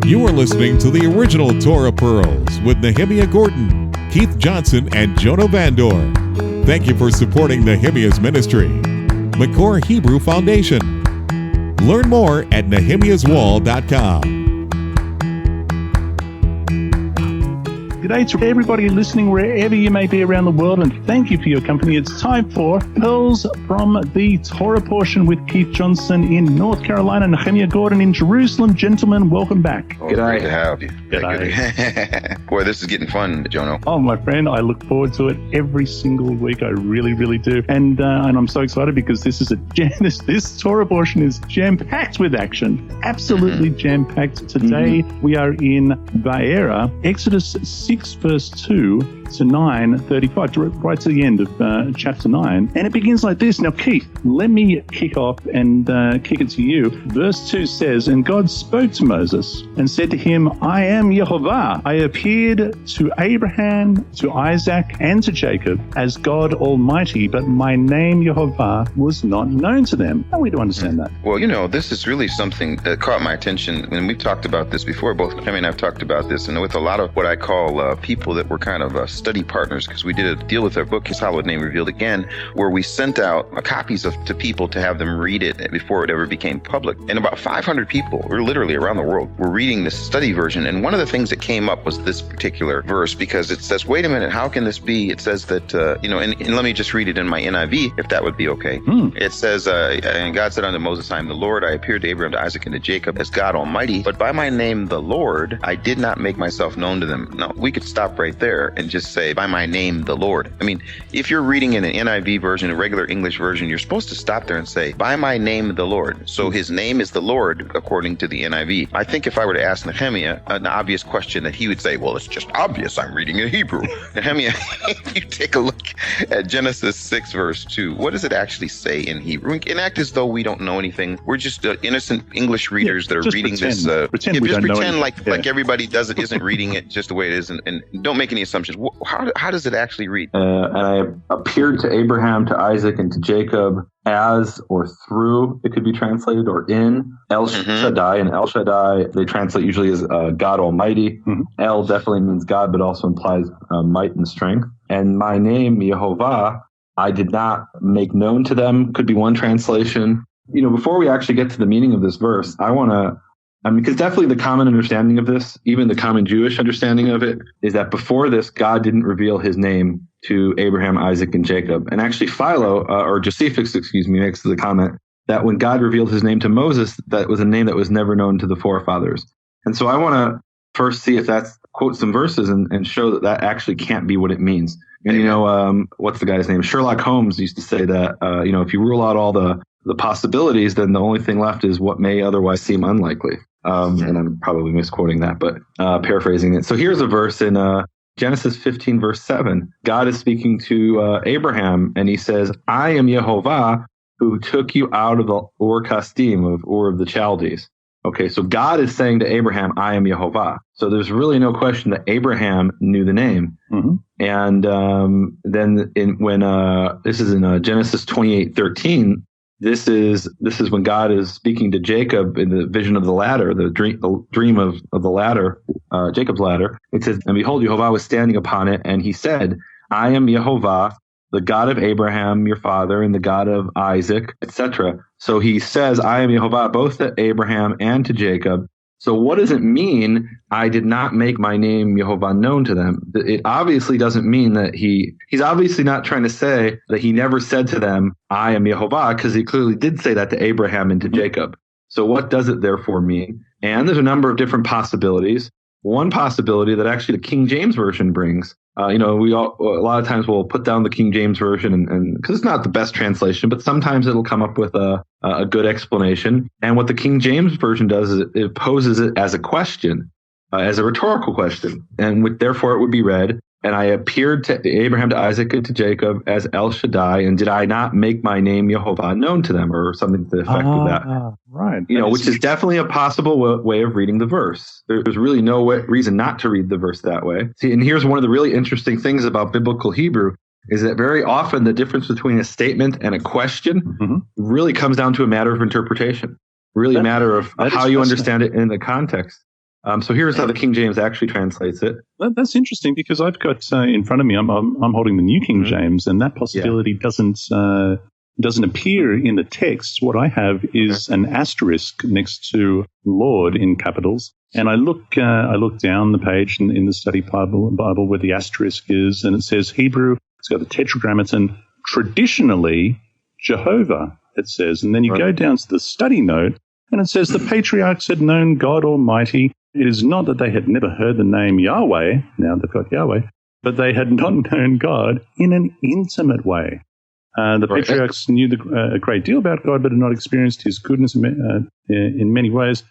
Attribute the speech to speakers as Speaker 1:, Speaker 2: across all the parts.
Speaker 1: You are listening to the original Torah Pearls with Nehemiah Gordon, Keith Johnson, and Jonah Vandor. Thank you for supporting Nehemiah's ministry. Makor Hebrew Foundation. Learn more at nehemiahswall.com.
Speaker 2: G'day to everybody listening wherever you may be around the world, and thank you for your company. It's time for Pearls from the Torah portion with Keith Johnson in North Carolina, Nehemiah Gordon in Jerusalem. Gentlemen, welcome back.
Speaker 3: Oh, great to have you.
Speaker 2: G'day.
Speaker 3: Boy, this is getting fun, Jono.
Speaker 2: Oh, my friend, I look forward to it every single week. I really, really do. And I'm so excited because this is this Torah portion is jam-packed with action. Absolutely jam-packed. Today, we are in Vaeira, Exodus 6, verse 2 to 9:35, right to the end of chapter 9. And it begins like this. Now, Keith, let me kick off and kick it to you. Verse 2 says, "And God spoke to Moses and said to him, I am Yehovah. I appeared to Abraham, to Isaac, and to Jacob as God Almighty, but my name Yehovah was not known to them." How are we to understand that?
Speaker 3: Well, this is really something that caught my attention. And we've talked about this before. Both Nehemiah and I have talked about this. And with a lot of what I call people that were kind of study partners, because we did a deal with our book, His Hallowed Name Revealed Again, where we sent out copies to people to have them read it before it ever became public. And about 500 people, or literally around the world, were reading this study version. And one of the things that came up was this particular verse, because it says, wait a minute, how can this be? It says that, and let me just read it in my NIV, if that would be okay. It says, and God said unto Moses, I am the Lord. I appeared to Abraham, to Isaac, and to Jacob as God Almighty, but by my name, the Lord, I did not make myself known to them. Now, we could stop right there and just say, by my name, the Lord. I mean, if you're reading in an NIV version, a regular English version, you're supposed to stop there and say, by my name, the Lord. So his name is the Lord, according to the NIV. I think if I were to ask Nehemiah an obvious question that he would say, well, it's just obvious, I'm reading in Hebrew. Nehemiah, if you take a look at Genesis 6, verse 2, what does it actually say in Hebrew? We can act as though we don't know anything. We're just innocent English readers that are reading
Speaker 2: pretend,
Speaker 3: this.
Speaker 2: Pretend we don't know anything.
Speaker 3: Like everybody does it, isn't reading it just the way it is, and don't make any assumptions. How does it actually read?
Speaker 4: And I appeared to Abraham, to Isaac, and to Jacob as or through, it could be translated, or in El Shaddai. And El Shaddai, they translate usually as God Almighty. El definitely means God, but also implies might and strength. And my name, Yehovah, I did not make known to them, could be one translation. Before we actually get to the meaning of this verse, because definitely the common understanding of this, even the common Jewish understanding of it, is that before this, God didn't reveal his name to Abraham, Isaac, and Jacob. And actually Philo, or Josephus, makes the comment that when God revealed his name to Moses, that was a name that was never known to the forefathers. And so I want to first see if that's, quote some verses and show that actually can't be what it means. And what's the guy's name? Sherlock Holmes used to say that, if you rule out all the possibilities, then the only thing left is what may otherwise seem unlikely. And I'm probably misquoting that, but paraphrasing it. So here's a verse in Genesis 15, verse 7. God is speaking to Abraham, and he says, I am Yehovah, who took you out of the Ur Kasdim, of Ur of the Chaldees. Okay, so God is saying to Abraham, I am Yehovah. So there's really no question that Abraham knew the name. And then when this is in Genesis 28:13, This is when God is speaking to Jacob in the vision of the ladder, the dream of the ladder, Jacob's ladder. It says, and behold, Yehovah was standing upon it, and he said, I am Yehovah, the God of Abraham, your father, and the God of Isaac, etc. So he says, I am Yehovah, both to Abraham and to Jacob. So what does it mean, I did not make my name Yehovah known to them? It obviously doesn't mean that he's obviously not trying to say that he never said to them, I am Yehovah, because he clearly did say that to Abraham and to Jacob. So what does it therefore mean? And there's a number of different possibilities. One possibility that actually the King James Version brings, a lot of times we'll put down the King James Version and because it's not the best translation, but sometimes it'll come up with a good explanation. And what the King James Version does is it poses it as a question, as a rhetorical question, and therefore it would be read, and I appeared to Abraham, to Isaac, and to Jacob as El Shaddai, and did I not make my name Yehovah known to them, or something to the effect of that.
Speaker 2: Right.
Speaker 4: Which is definitely a possible way of reading the verse. There's really no reason not to read the verse that way. See, and here's one of the really interesting things about biblical Hebrew, is that very often the difference between a statement and a question really comes down to a matter of interpretation, really a matter of how you understand it in the context. So here's how the King James actually translates it.
Speaker 2: That's interesting because I've got in front of me, I'm holding the New King James, and that possibility doesn't appear in the text. What I have is an asterisk next to Lord in capitals, and I look down the page in the study Bible where the asterisk is, and it says Hebrew. It's got the tetragrammaton. Traditionally, Jehovah, it says, and then you go down to the study note, and it says the patriarchs had known God Almighty. It is not that they had never heard the name Yahweh, now they've got Yahweh, but they had not known God in an intimate way. The patriarchs knew a great deal about God, but had not experienced his goodness in many ways.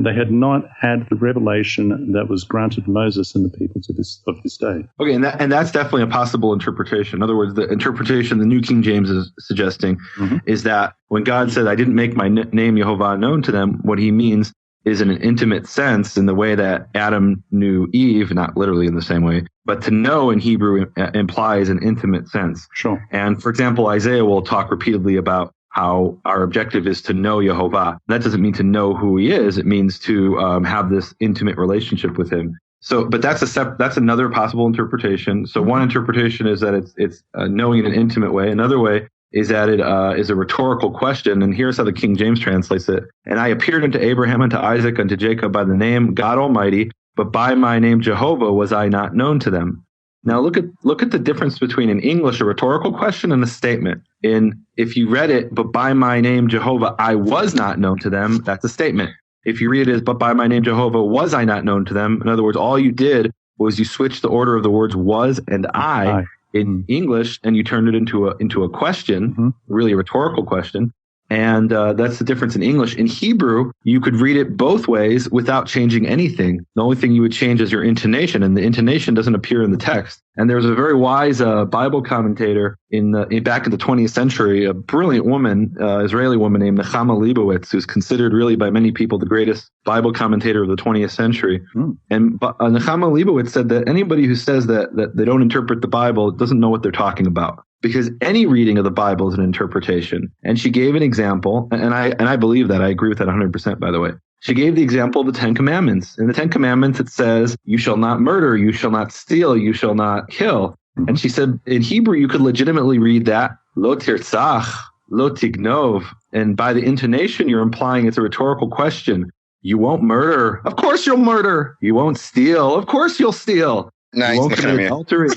Speaker 2: They had not had the revelation that was granted Moses and the people of this day.
Speaker 4: Okay, and that's definitely a possible interpretation. In other words, the interpretation the New King James is suggesting is that when God said, I didn't make my name Yehovah known to them, what he means is in an intimate sense in the way that Adam knew Eve, not literally in the same way, but to know in Hebrew implies an intimate sense.
Speaker 2: Sure.
Speaker 4: And for example, Isaiah will talk repeatedly about how our objective is to know Yehovah. That doesn't mean to know who he is. It means to have this intimate relationship with him. So, but that's another possible interpretation. So one interpretation is that it's knowing in an intimate way. Another way is that it is a rhetorical question. And here's how the King James translates it. And I appeared unto Abraham, unto Isaac, unto Jacob by the name God Almighty, but by my name Jehovah was I not known to them. Now look at the difference between in English a rhetorical question and a statement. If you read it, but by my name Jehovah I was not known to them, that's a statement. If you read it as but by my name Jehovah was I not known to them, in other words, all you did was you switched the order of the words was and I in English, and you turned it into a question, really a rhetorical question. And that's the difference in English. In Hebrew, you could read it both ways without changing anything. The only thing you would change is your intonation, and the intonation doesn't appear in the text. And there was a very wise Bible commentator back in the 20th century, a brilliant woman, Israeli woman named Nechama Leibowitz, who's considered really by many people the greatest Bible commentator of the 20th century. And Nechama Leibowitz said that anybody who says that they don't interpret the Bible doesn't know what they're talking about. Because any reading of the Bible is an interpretation. And she gave an example, and I believe that. I agree with that 100%, by the way. She gave the example of the Ten Commandments. In the Ten Commandments, it says, you shall not murder, you shall not steal, you shall not kill. And she said, in Hebrew, you could legitimately read that, lo tirtzach, lo tignov. And by the intonation, you're implying it's a rhetorical question. You won't murder. Of course you'll murder. You won't steal. Of course you'll steal.
Speaker 3: Nice.
Speaker 4: You won't commit adultery.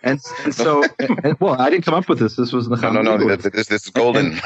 Speaker 4: And so, well, I didn't come up with this. This was
Speaker 3: no. This is golden.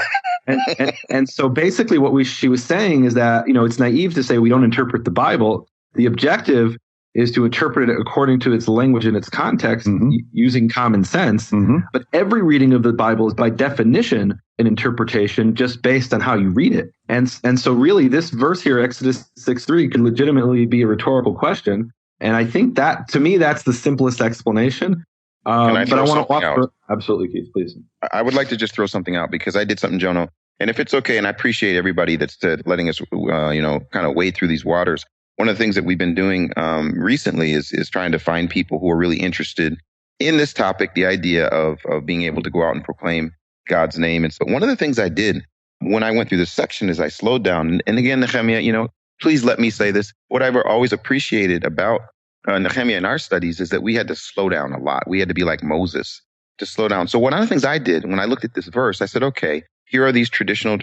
Speaker 4: And so basically what she was saying is that, it's naive to say we don't interpret the Bible. The objective is to interpret it according to its language and its context using common sense. But every reading of the Bible is by definition an interpretation just based on how you read it. And so really this verse here, Exodus 6:3, could legitimately be a rhetorical question. And I think that, to me, that's the simplest explanation. But I want to offer... Absolutely, Keith, please.
Speaker 3: I would like to just throw something out because I did something, Jono. And if it's okay, and I appreciate everybody that's letting us, kind of wade through these waters. One of the things that we've been doing recently is trying to find people who are really interested in this topic, the idea of being able to go out and proclaim God's name. And so one of the things I did when I went through this section is I slowed down. And again, Nehemiah, please let me say this. What I've always appreciated about Nehemiah in our studies is that we had to slow down a lot. We had to be like Moses to slow down. So one of the things I did when I looked at this verse, I said, okay, here are these traditional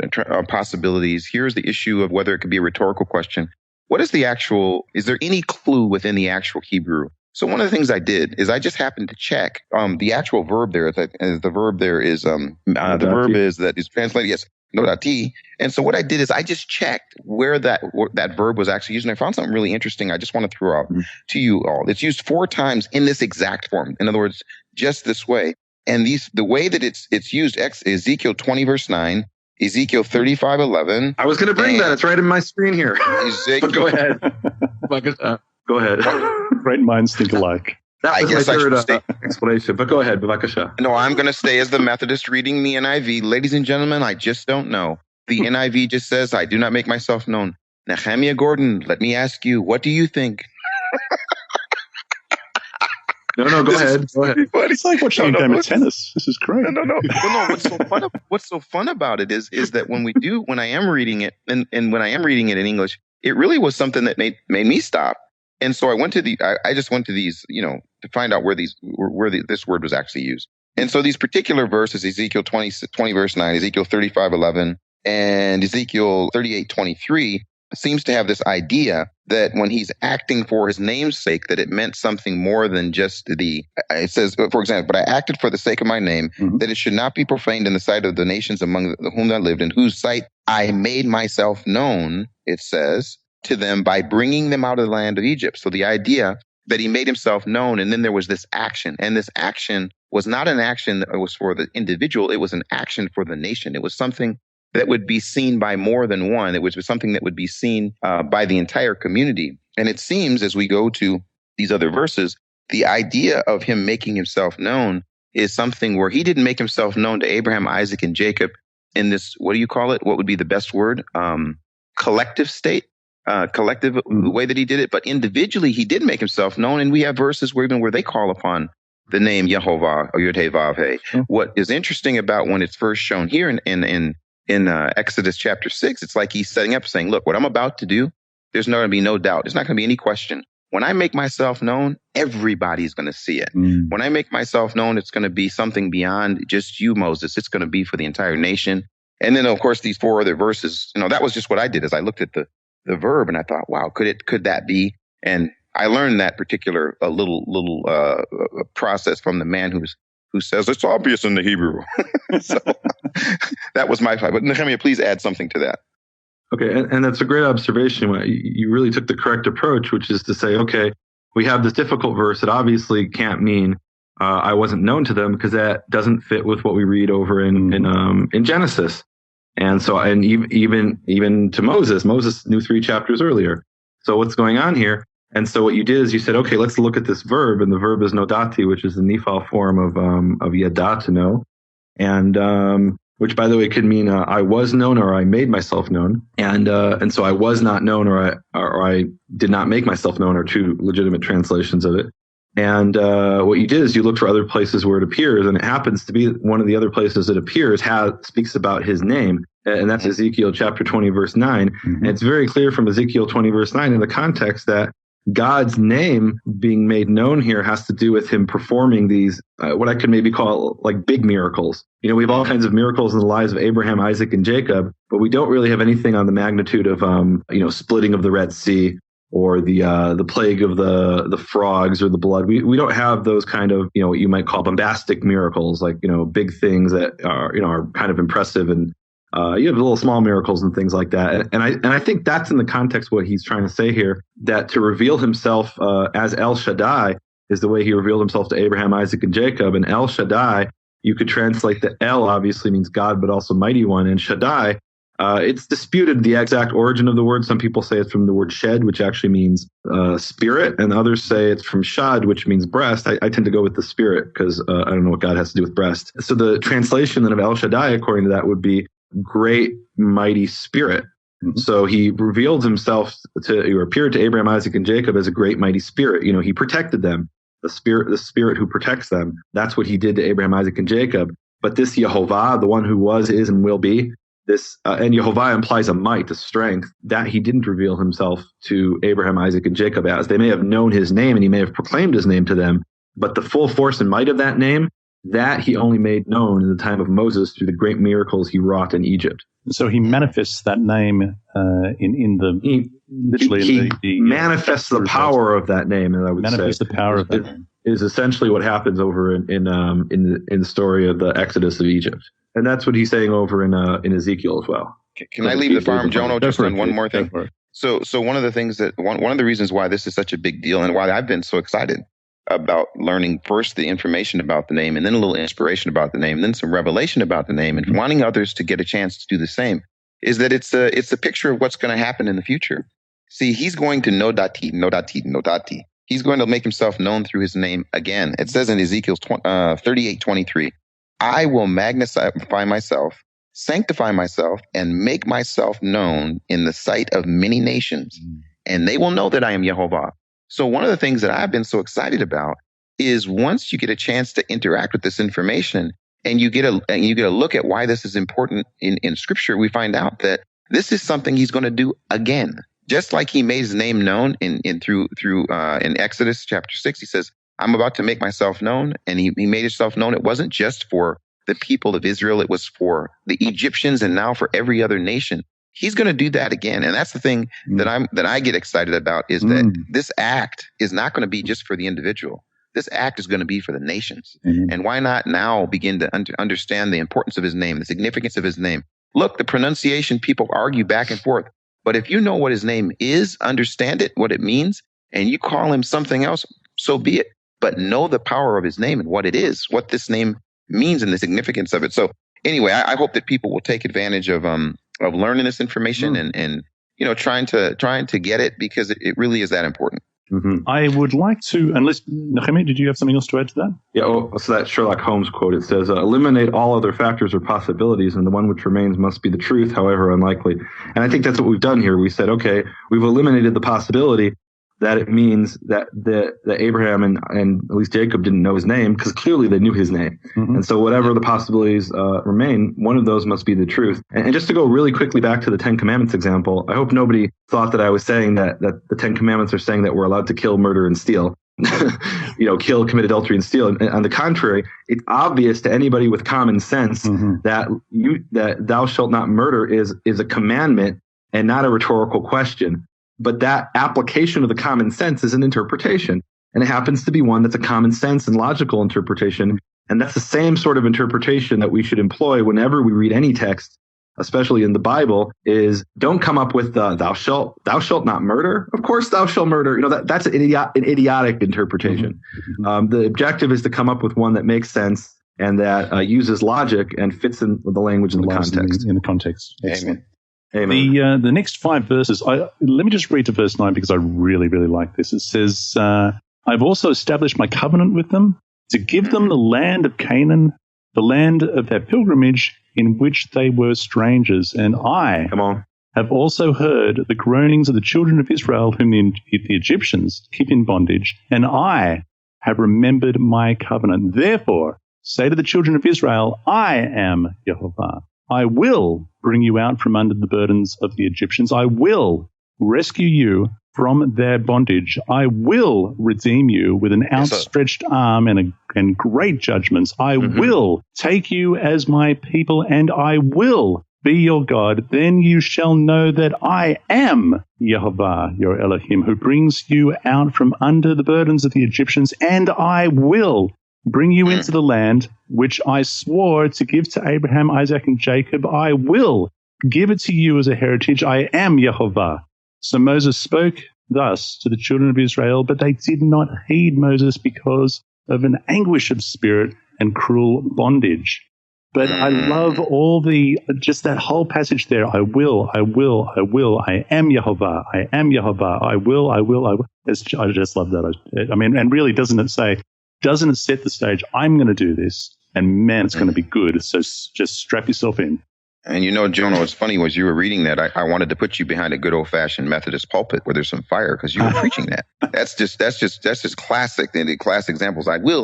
Speaker 3: possibilities. Here's the issue of whether it could be a rhetorical question. What is is there any clue within the actual Hebrew? So one of the things I did is I just happened to check the actual verb there. The verb there is, the verb is that is translated, yes, nodati. And so what I did is I just checked where that verb was actually used. And I found something really interesting I just want to throw out to you all. It's used 4 times in this exact form. In other words, just this way. And the way that it's used, Ezekiel 20 verse 9, Ezekiel 35:11.
Speaker 4: I was going to bring that. It's right in my screen here. But go ahead. Go ahead.
Speaker 2: Great minds think alike.
Speaker 4: That was my third explanation, but go ahead, Bavakasha.
Speaker 3: No, I'm going to stay as the Methodist reading the NIV. Ladies and gentlemen, I just don't know. The NIV just says, I do not make myself known. Nehemiah Gordon, let me ask you, what do you think?
Speaker 4: No, go ahead.
Speaker 2: It's like watching a game of tennis. This is great.
Speaker 3: No. What's so fun about it is that when I am reading it, and when I am reading it in English, it really was something that made me stop. And so I just went to these, to find out where this word was actually used. And so these particular verses, Ezekiel 20 verse 9, Ezekiel 35:11, and Ezekiel 38:23, seems to have this idea that when he's acting for his name's sake, that it meant something more than just it says, for example, but I acted for the sake of my name, that it should not be profaned in the sight of the nations among whom I lived, in whose sight I made myself known, it says, to them by bringing them out of the land of Egypt. So the idea that he made himself known, and then there was this action, and this action was not an action that was for the individual, it was an action for the nation. It was something that would be seen by more than one. It was something that would be seen by the entire community. And it seems, as we go to these other verses, the idea of him making himself known is something where he didn't make himself known to Abraham, Isaac, and Jacob in this, what do you call it? What would be the best word? Collective state, collective way that he did it. But individually, he did make himself known. And we have verses where they call upon the name Yehovah or Yod-Heh-Vav-Heh. What is interesting about when it's first shown here in Exodus chapter 6, it's like he's setting up saying, look, what I'm about to do, there's not going to be no doubt. There's not going to be any question. When I make myself known, everybody's going to see it. When I make myself known, it's going to be something beyond just you, Moses. It's going to be for the entire nation. And then, of course, these 4 other verses, that was just what I did as I looked at the verb and I thought, wow, could that be? And I learned that particular little process from the man who says it's obvious in the Hebrew. So that was my fight. But Nehemiah, please add something to that.
Speaker 4: Okay, and that's a great observation. You really took the correct approach, which is to say, okay, we have this difficult verse that obviously can't mean I wasn't known to them, because that doesn't fit with what we read over in Genesis. And so, and even to Moses knew 3 chapters earlier. So what's going on here? And so what you did is you said, okay, let's look at this verb, and the verb is nodati, which is the Nephal form of yada, to know, and which, by the way, could mean I was known or I made myself known, and so I was not known or I did not make myself known are 2 legitimate translations of it. And what you did is you looked for other places where it appears, and it happens to be one of the other places it appears speaks about his name, and that's Ezekiel chapter 20 verse 9. And it's very clear from Ezekiel 20 verse 9 in the context that God's name being made known here has to do with him performing these, what I could maybe call like big miracles. We have all kinds of miracles in the lives of Abraham, Isaac, and Jacob, but we don't really have anything on the magnitude of, splitting of the Red Sea or the plague of the frogs or the blood. We don't have those kind of, what you might call bombastic miracles, like, big things that are kind of impressive, and you have little small miracles and things like that. And I think that's in the context of what he's trying to say here, that to reveal himself as El Shaddai is the way he revealed himself to Abraham, Isaac, and Jacob. And El Shaddai, you could translate the El obviously means God, but also mighty one. And Shaddai, it's disputed the exact origin of the word. Some people say it's from the word shed, which actually means spirit, and others say it's from shad, which means breast. I tend to go with the spirit because I don't know what God has to do with breast. So the translation then of El Shaddai, according to that, would be great mighty spirit. So he revealed himself or appeared to Abraham, Isaac, and Jacob as a great mighty spirit. He protected them, the spirit who protects them. That's what he did to Abraham, Isaac, and Jacob. But this Yehovah, the one who was, is, and will be, this and Yehovah implies a might, a strength, that he didn't reveal himself to Abraham, Isaac, and Jacob as. They may have known his name and he may have proclaimed his name to them, but the full force and might of that name, that he only made known in the time of Moses through the great miracles he wrought in Egypt.
Speaker 2: So he manifests that name
Speaker 4: He manifests the power of that name, and I would
Speaker 2: manifests the power of that name.
Speaker 4: Is essentially what happens over in the story of the Exodus of Egypt, and that's what he's saying over in Ezekiel as well.
Speaker 3: Can I leave the farm, Jono, just on one more thing? So one of the things that one of the reasons why this is such a big deal, and why I've been so excited about learning first the information about the name, and then a little inspiration about the name, and then some revelation about the name, and wanting others to get a chance to do the same, is that it's a picture of what's going to happen in the future. See, he's going to nodati. He's going to make himself known through his name again. It says in Ezekiel 38:23, I will magnify myself, sanctify myself, and make myself known in the sight of many nations, and they will know that I am Yehovah. So one of the things that I've been so excited about is once you get a chance to interact with this information and you get a look at why this is important in Scripture, we find out that this is something he's going to do again. Just like he made his name known in Exodus chapter 6, he says, I'm about to make myself known. And he made himself known. It wasn't just for the people of Israel. It was for the Egyptians and now for every other nation. He's going to do that again. And that's the thing that I get excited about is that this act is not going to be just for the individual. This act is going to be for the nations. And why not now begin to understand the importance of his name, the significance of his name? Look, the pronunciation, people argue back and forth. But if you know what his name is, understand it, what it means, and you call him something else, so be it. But know the power of his name and what it is, what this name means and the significance of it. So anyway, I hope that people will take advantage of learning this information and trying to get it, because it really is that important.
Speaker 2: I would like to, unless, Nehemiah, did you have something else to add to that?
Speaker 4: Yeah, so that Sherlock Holmes quote, it says, eliminate all other factors or possibilities, and the one which remains must be the truth, however unlikely. And I think that's what we've done here. We said, okay, we've eliminated the possibility that it means that Abraham and at least Jacob didn't know his name, because clearly they knew his name. And so whatever the possibilities remain, one of those must be the truth. And just to go really quickly back to the Ten Commandments example, I hope nobody thought that I was saying that the Ten Commandments are saying that we're allowed to kill, murder, and steal. Kill, commit adultery, and steal. And on the contrary, it's obvious to anybody with common sense that thou shalt not murder is a commandment and not a rhetorical question. But that application of the common sense is an interpretation. And it happens to be one that's a common sense and logical interpretation. And that's the same sort of interpretation that we should employ whenever we read any text, especially in the Bible, is don't come up with thou shalt not murder. Of course thou shalt murder. That's an idiotic interpretation. The objective is to come up with one that makes sense and that uses logic and fits in with the language in the context.
Speaker 2: In the context.
Speaker 3: Amen.
Speaker 2: Amen. The next 5 verses, let me just read to verse 9 because I really, really like this. It says, I've also established my covenant with them to give them the land of Canaan, the land of their pilgrimage in which they were strangers. And I have also heard the groanings of the children of Israel whom the Egyptians keep in bondage, and I have remembered my covenant. Therefore, say to the children of Israel, I am Jehovah. I will bring you out from under the burdens of the Egyptians. I will rescue you from their bondage. I will redeem you with an outstretched arm and great judgments. I will take you as my people, and I will be your God. Then you shall know that I am Jehovah, your Elohim, who brings you out from under the burdens of the Egyptians, and I will bring you into the land which I swore to give to Abraham, Isaac, and Jacob. I will give it to you as a heritage. I am Jehovah. So Moses spoke thus to the children of Israel, but they did not heed Moses because of an anguish of spirit and cruel bondage. But I love just that whole passage there. I will. I am Jehovah. I am Jehovah. I will. I just love that. And really, doesn't it set the stage, I'm going to do this, and man, it's going to be good. So just strap yourself in.
Speaker 3: And Jonah, what's funny was you were reading that. I wanted to put you behind a good old-fashioned Methodist pulpit where there's some fire, because you were preaching that. That's just classic. The classic examples. I will.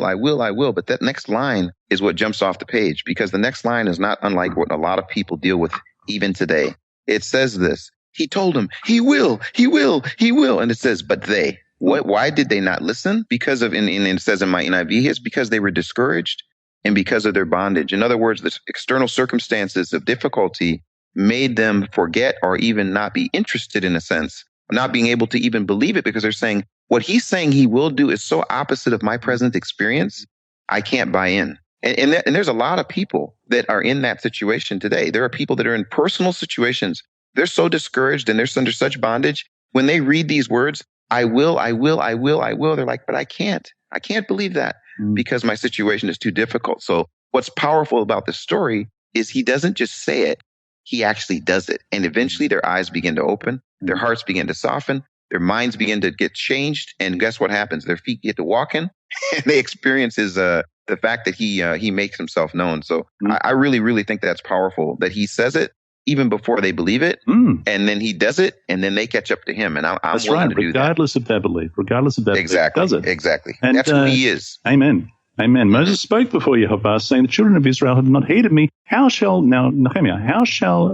Speaker 3: But that next line is what jumps off the page, because the next line is not unlike what a lot of people deal with even today. It says this: He told him, he will, and it says, but they. Why did they not listen? Because of, and it says in my NIV, it's because they were discouraged and because of their bondage. In other words, the external circumstances of difficulty made them forget or even not be interested, in a sense, not being able to even believe it, because they're saying, what he's saying he will do is so opposite of my present experience, I can't buy in. And there's a lot of people that are in that situation today. There are people that are in personal situations. They're so discouraged and they're under such bondage. When they read these words, I will. They're like, but I can't believe that because my situation is too difficult. So what's powerful about this story is he doesn't just say it, he actually does it. And eventually their eyes begin to open, their hearts begin to soften, their minds begin to get changed. And guess what happens? Their feet get to walking and they experience the fact that he makes himself known. So I really, really think that's powerful, that he says it even before they believe it, and then he does it, and then they catch up to him. And I'm
Speaker 2: that's
Speaker 3: willing
Speaker 2: right,
Speaker 3: to do that.
Speaker 2: Regardless of their belief,
Speaker 3: Exactly.
Speaker 2: does it.
Speaker 3: Exactly. And that's who he is.
Speaker 2: Amen. Amen. Moses spoke before Yehovah, saying, the children of Israel have not heeded me. How shall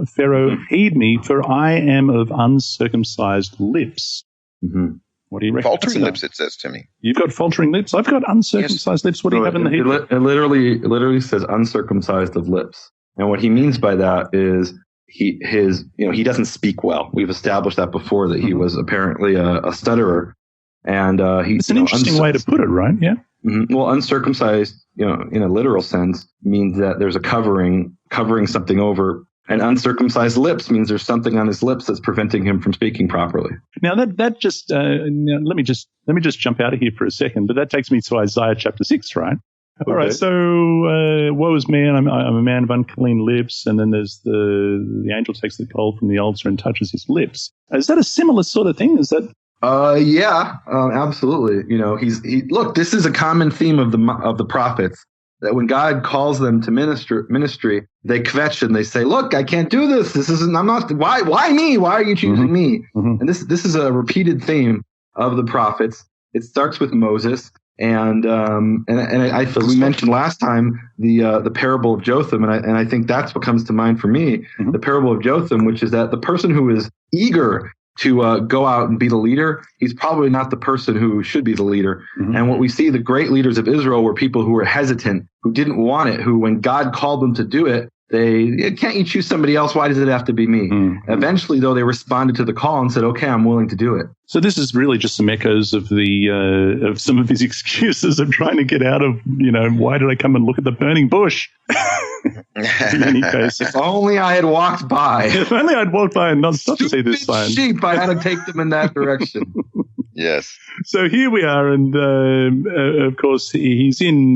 Speaker 2: Pharaoh heed me, for I am of uncircumcised lips?
Speaker 4: Mm-hmm.
Speaker 2: What do you reckon?
Speaker 3: Faltering lips, it says to me.
Speaker 2: You've got faltering lips. I've got uncircumcised lips. What do you have in the Hebrew?
Speaker 4: It literally says uncircumcised of lips. And what he means by that is he doesn't speak well. We've established that before, that he was apparently a stutterer. And
Speaker 2: it's an interesting way to put it, right? Yeah.
Speaker 4: Mm-hmm. Well, uncircumcised, in a literal sense, means that there's a covering something over. And uncircumcised lips means there's something on his lips that's preventing him from speaking properly.
Speaker 2: Now that just let me just jump out of here for a second. But that takes me to Isaiah chapter 6, right? Okay. All right. So woe is me, and I'm a man of unclean lips. And then there's the angel takes the coal from the altar and touches his lips. Is that a similar sort of thing? Is that?
Speaker 4: Yeah, absolutely. Look, this is a common theme of the prophets, that when God calls them to ministry, they kvetch and they say, look, I can't do this. Why me? Why are you choosing me? Mm-hmm. And this is a repeated theme of the prophets. It starts with Moses. And we mentioned last time the parable of Jotham, and I think that's what comes to mind for me, the parable of Jotham, which is that the person who is eager to go out and be the leader, he's probably not the person who should be the leader. Mm-hmm. And what we see, the great leaders of Israel were people who were hesitant, who didn't want it, who, when God called them to do it, can't you choose somebody else? Why does it have to be me? Mm-hmm. Eventually, though, they responded to the call and said, okay, I'm willing to do it.
Speaker 2: So this is really just some echoes of of some of his excuses of trying to get out of, why did I come and look at the burning bush? In any case,
Speaker 4: if only I had walked by.
Speaker 2: If only I'd walked by and not to see this sign.
Speaker 4: Sheep, I had to take them in that direction.
Speaker 3: Yes.
Speaker 2: So here we are, and of course he's in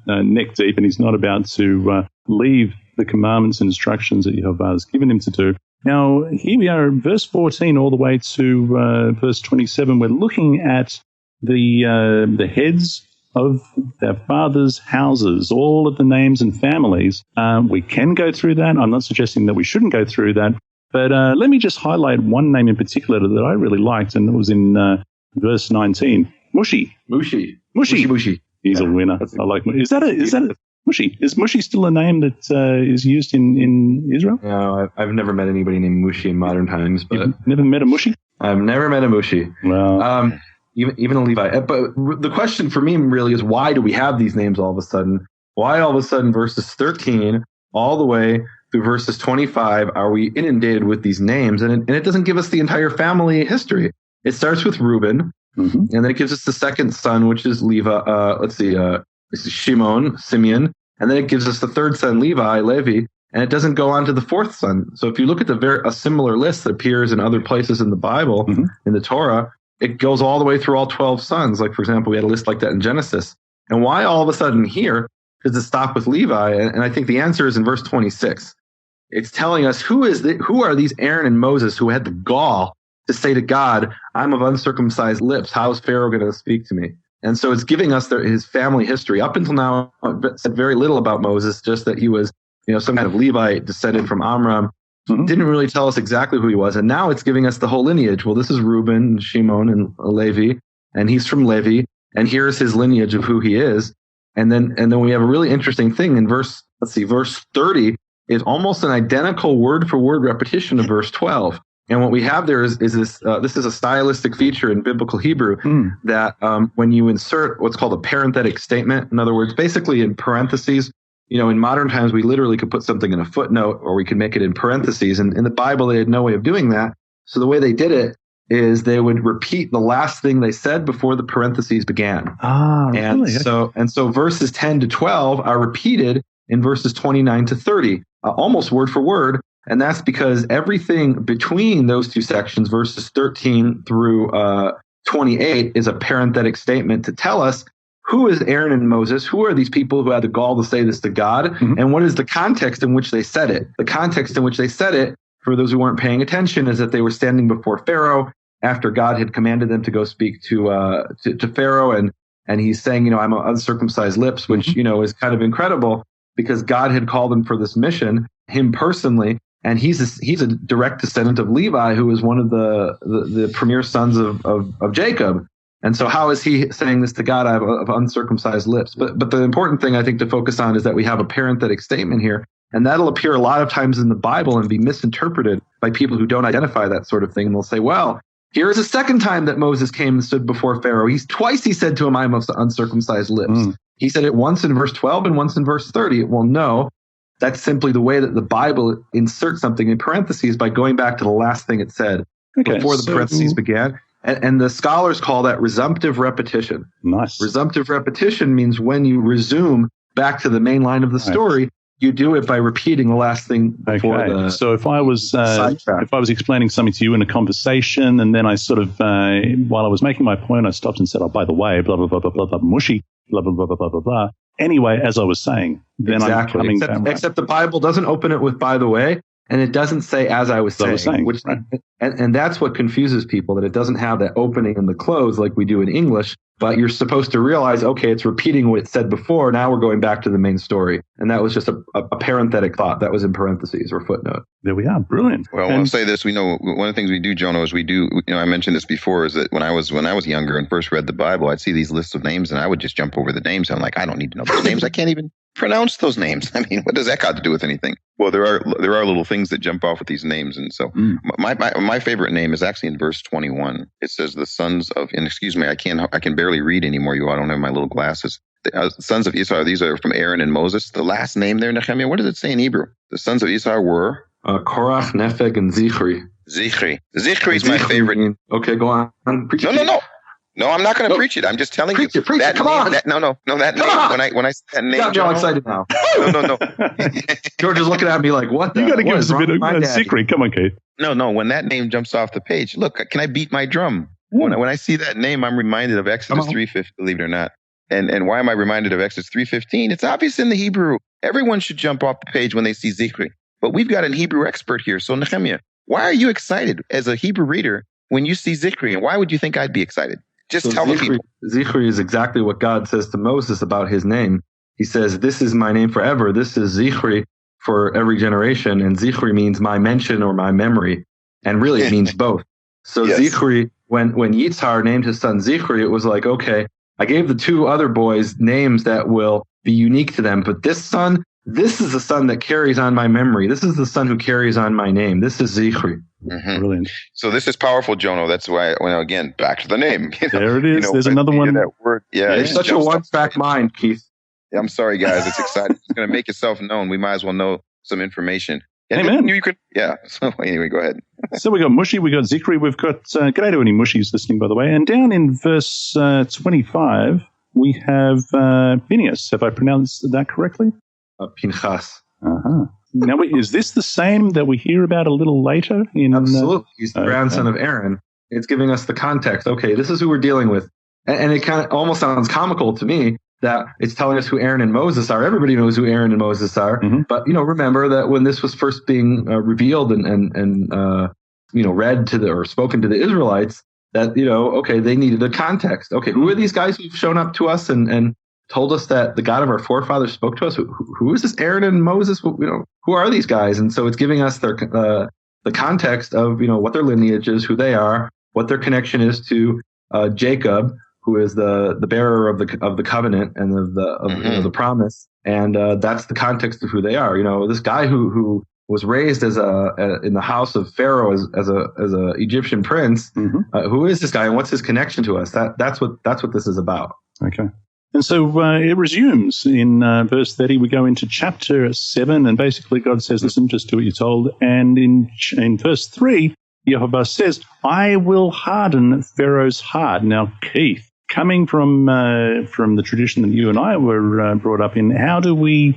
Speaker 2: neck deep, and he's not about to leave the commandments and instructions that Yehovah has given him to do. Now, here we are, verse 14 all the way to verse 27. We're looking at the heads of their fathers' houses, all of the names and families. We can go through that. I'm not suggesting that we shouldn't go through that. But let me just highlight one name in particular that I really liked, and it was in verse 19. Mushi. He's a winner. I like Mushi. Is that Mushi? Is Mushi still a name that is used in Israel?
Speaker 4: No, I've never met anybody named Mushi in modern times. But
Speaker 2: you've never met a Mushi?
Speaker 4: I've never met a Mushi.
Speaker 2: Well,
Speaker 4: even a Levi. But the question for me really is, why do we have these names all of a sudden? Why all of a sudden verses 13 all the way through verses 25 are we inundated with these names? And it doesn't give us the entire family history. It starts with Reuben, and then it gives us the second son, which is Levi. This is Simeon, and then it gives us the third son, Levi, and it doesn't go on to the fourth son. So if you look at a similar list that appears in other places in the Bible, in the Torah, it goes all the way through all 12 sons. Like, for example, we had a list like that in Genesis. And why all of a sudden here does it stop with Levi? And I think the answer is in verse 26. It's telling us who are these Aaron and Moses who had the gall to say to God, I'm of uncircumcised lips. How is Pharaoh going to speak to me? And so it's giving us his family history. Up until now, it said very little about Moses, just that he was, some kind of Levite descended from Amram. Didn't really tell us exactly who he was. And now it's giving us the whole lineage. Well, this is Reuben, and Shimon, and Levi, and he's from Levi. And here's his lineage of who he is. And then we have a really interesting thing in verse 30 is almost an identical word for word repetition of verse 12. And what we have there is this this is a stylistic feature in biblical Hebrew that when you insert what's called a parenthetic statement, in other words, basically in parentheses, in modern times, we literally could put something in a footnote or we could make it in parentheses. And in the Bible, they had no way of doing that. So the way they did it is they would repeat the last thing they said before the parentheses began. And really? So verses 10 to 12 are repeated in verses 29 to 30, almost word for word. And that's because everything between those two sections, verses 13 through 28, is a parenthetic statement to tell us who is Aaron and Moses, who are these people who had the gall to say this to God, and what is the context in which they said it. The context in which they said it, for those who weren't paying attention, is that they were standing before Pharaoh after God had commanded them to go speak to Pharaoh, and he's saying, I'm uncircumcised lips, which, is kind of incredible because God had called him for this mission, him personally. And he's a direct descendant of Levi, who is one of the premier sons of Jacob. And so how is he saying this to God out of uncircumcised lips? But the important thing I think to focus on is that we have a parenthetic statement here. And that'll appear a lot of times in the Bible and be misinterpreted by people who don't identify that sort of thing. And they'll say, well, here is a second time that Moses came and stood before Pharaoh. Twice he said to him, I'm of uncircumcised lips. He said it once in verse 12 and once in verse 30. Well, no, that's simply the way that the Bible inserts something in parentheses by going back to the last thing it said before the parentheses began. And the scholars call that resumptive repetition.
Speaker 2: Nice.
Speaker 4: Resumptive repetition means when you resume back to the main line of the story, you do it by repeating the last thing before the.
Speaker 2: So if I was explaining something to you in a conversation, and then I sort of while I was making my point, I stopped and said, "Oh, by the way, blah blah blah blah blah blah, mushy, blah blah blah blah blah blah blah." Anyway, as I was saying, then I'm coming back.
Speaker 4: Except the Bible doesn't open it with "by the way," and it doesn't say "as I was saying," which and that's what confuses people, that it doesn't have that opening and the close like we do in English. But you're supposed to realize, okay, it's repeating what it said before. Now we're going back to the main story. And that was just a parenthetic thought that was in parentheses or footnote.
Speaker 2: There we are. Brilliant.
Speaker 3: Well, I'll say this. We know one of the things we do, Jonah, is I mentioned this before, is that when I was younger and first read the Bible, I'd see these lists of names and I would just jump over the names. I'm like, I don't need to know those names. I can't even pronounce those names. I mean, what does that got to do with anything? Well, there are little things that jump off with these names. And so my favorite name is actually in verse 21. It says the sons of, and excuse me, I can barely read anymore. I don't have my little glasses. The sons of Esau, these are from Aaron and Moses. The last name there, Nehemiah, what does it say in Hebrew? The sons of Esau were?
Speaker 4: Korach, Nepheg, and Zichri.
Speaker 3: Zichri is my favorite.
Speaker 4: Okay, go on.
Speaker 3: No, I'm not going to preach it. I'm just telling you.
Speaker 4: Preach it. Come on.
Speaker 3: That name. When I say that name,
Speaker 4: got me all excited now.
Speaker 3: No.
Speaker 4: George is looking at me like, what?
Speaker 2: You got to give us a bit of secret. Come on, Keith.
Speaker 3: No. When that name jumps off the page, look, can I beat my drum? When I see that name, I'm reminded of Exodus 3:15. Believe it or not. And why am I reminded of Exodus 3:15? It's obvious in the Hebrew. Everyone should jump off the page when they see Zichri. But we've got a Hebrew expert here. So Nehemiah, why are you excited as a Hebrew reader when you see Zichri? And why would you think I'd be excited? Just tell the people.
Speaker 4: Zichri is exactly what God says to Moses about his name. He says, this is my name forever. This is Zichri for every generation. And Zichri means my mention or my memory. And really it means both. So Zichri, when Yitzhar named his son Zichri, it was like, okay, I gave the two other boys names that will be unique to them. But this son, this is the son that carries on my memory. This is the son who carries on my name. This is Zichri.
Speaker 3: Mm-hmm. Brilliant. So this is powerful, Jono. That's why, again, back to the name.
Speaker 2: There it is. There's another one.
Speaker 3: That word. Yeah,
Speaker 4: it's such a one-track mind, Keith.
Speaker 3: Yeah, I'm sorry, guys. It's exciting. It's going to make yourself known. We might as well know some information.
Speaker 2: Amen.
Speaker 3: You could, yeah. So anyway, go ahead.
Speaker 2: So we got Mushy, we got Zichri, we've got, g'day to any Mushies listening, by the way. And down in verse 25, we have Phineas. Have I pronounced that correctly?
Speaker 4: Pinchas.
Speaker 2: Uh-huh. Now, is this the same that we hear about a little later?
Speaker 4: Absolutely. He's the grandson of Aaron. It's giving us the context. Okay, this is who we're dealing with. And it kind of almost sounds comical to me that it's telling us who Aaron and Moses are. Everybody knows who Aaron and Moses are. Mm-hmm. But, remember that when this was first being revealed and read to or spoken to the Israelites, that, okay, they needed a context. Okay, who are these guys who've shown up to us and told us that the God of our forefathers spoke to us? Who is this Aaron and Moses? Who are these guys? And so it's giving us their the context of what their lineage is, who they are, what their connection is to Jacob, who is the bearer of the covenant and of the promise. And that's the context of who they are. This guy who was raised as in the house of Pharaoh as a Egyptian prince. Mm-hmm. Who is this guy and what's his connection to us? That's what this is about.
Speaker 2: Okay. And so it resumes in verse 30. We go into chapter 7, and basically God says, listen, just do what you're told. And in verse 3, Yehovah says, I will harden Pharaoh's heart. Now, Keith, coming from the tradition that you and I were brought up in, how are we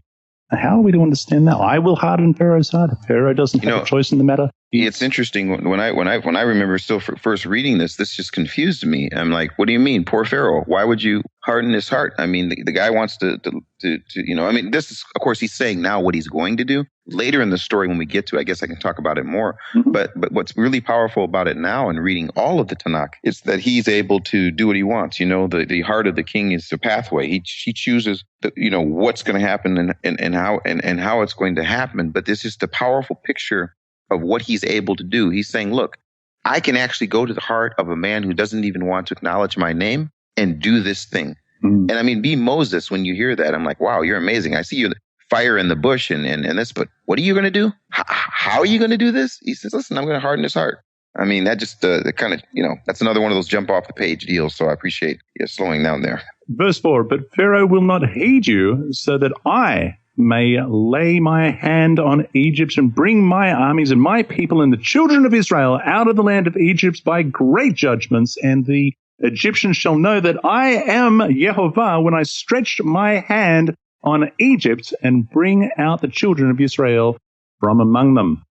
Speaker 2: to understand that? I will harden Pharaoh's heart. Pharaoh doesn't have a choice in the matter.
Speaker 3: It's interesting when I remember still first reading this just confused me. I'm like, what do you mean, poor Pharaoh? Why would you harden his heart? I mean, the guy wants to this is, of course, he's saying now what he's going to do. Later in the story, when we get to, I guess I can talk about it more. Mm-hmm. But what's really powerful about it now and reading all of the Tanakh is that he's able to do what he wants. The heart of the king is the pathway. He chooses what's going to happen and how it's going to happen. But this is the powerful picture of what he's able to do. He's saying, look, I can actually go to the heart of a man who doesn't even want to acknowledge my name and do this thing. And I mean, be Moses, when you hear that, I'm like, wow, you're amazing. I see you fire in the bush and this, but what are you going to do? How are you going to do this? He says, listen, I'm going to harden his heart. I mean, that just kind of, that's another one of those jump off the page deals. So I appreciate you slowing down there.
Speaker 2: Verse 4, but Pharaoh will not heed you, so that I may lay my hand on Egypt and bring my armies and my people and the children of Israel out of the land of Egypt by great judgments, and the Egyptians shall know that I am Yehovah when I stretch my hand on Egypt and bring out the children of Israel from among them.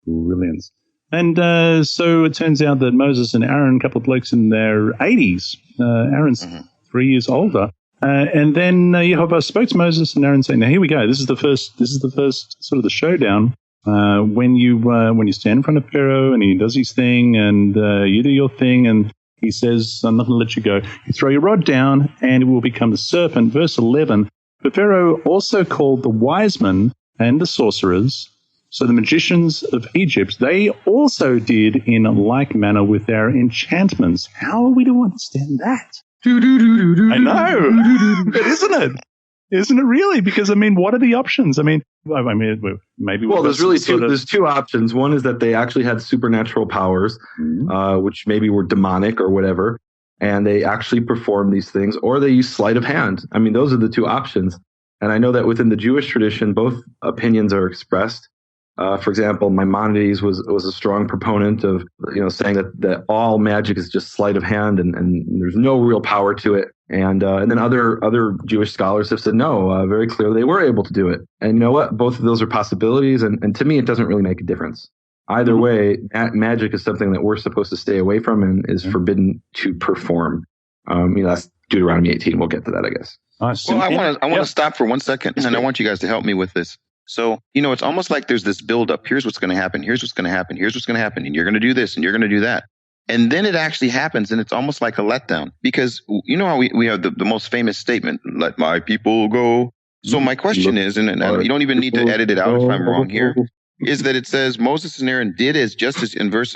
Speaker 2: Brilliant. And so it turns out that Moses and Aaron, a couple of blokes in their 80s, Aaron's 3 years older, and then Yehovah spoke to Moses and Aaron, saying, "Now here we go. This is the first sort of the showdown. When you stand in front of Pharaoh and he does his thing, and you do your thing, and he says, I'm not going to let you go. You throw your rod down, and it will become the serpent." Verse 11. But Pharaoh also called the wise men and the sorcerers, so the magicians of Egypt, they also did in like manner with their enchantments. How are we to understand that? I know, but isn't it? Isn't it really? Because, I mean, what are the options? I mean, maybe...
Speaker 4: Well, there's really there's two options. One is that they actually had supernatural powers, which maybe were demonic or whatever, and they actually performed these things, or they use sleight of hand. I mean, those are the two options. And I know that within the Jewish tradition, both opinions are expressed. For example, Maimonides was a strong proponent of, saying that all magic is just sleight of hand and there's no real power to it. And then other Jewish scholars have said, no, very clearly they were able to do it. And you know what? Both of those are possibilities. And to me, it doesn't really make a difference. Either way, magic is something that we're supposed to stay away from and is forbidden to perform. That's Deuteronomy 18. We'll get to that, I guess.
Speaker 3: Well, I want to stop for 1 second, and I want you guys to help me with this. So, it's almost like there's this buildup. Here's what's going to happen. Here's what's going to happen. Here's what's going to happen. And you're going to do this and you're going to do that. And then it actually happens, and it's almost like a letdown. Because you know how we have the most famous statement, "Let my people go." So my question is, and you don't even need to edit it out if I'm wrong here, is that it says Moses and Aaron did just as in verse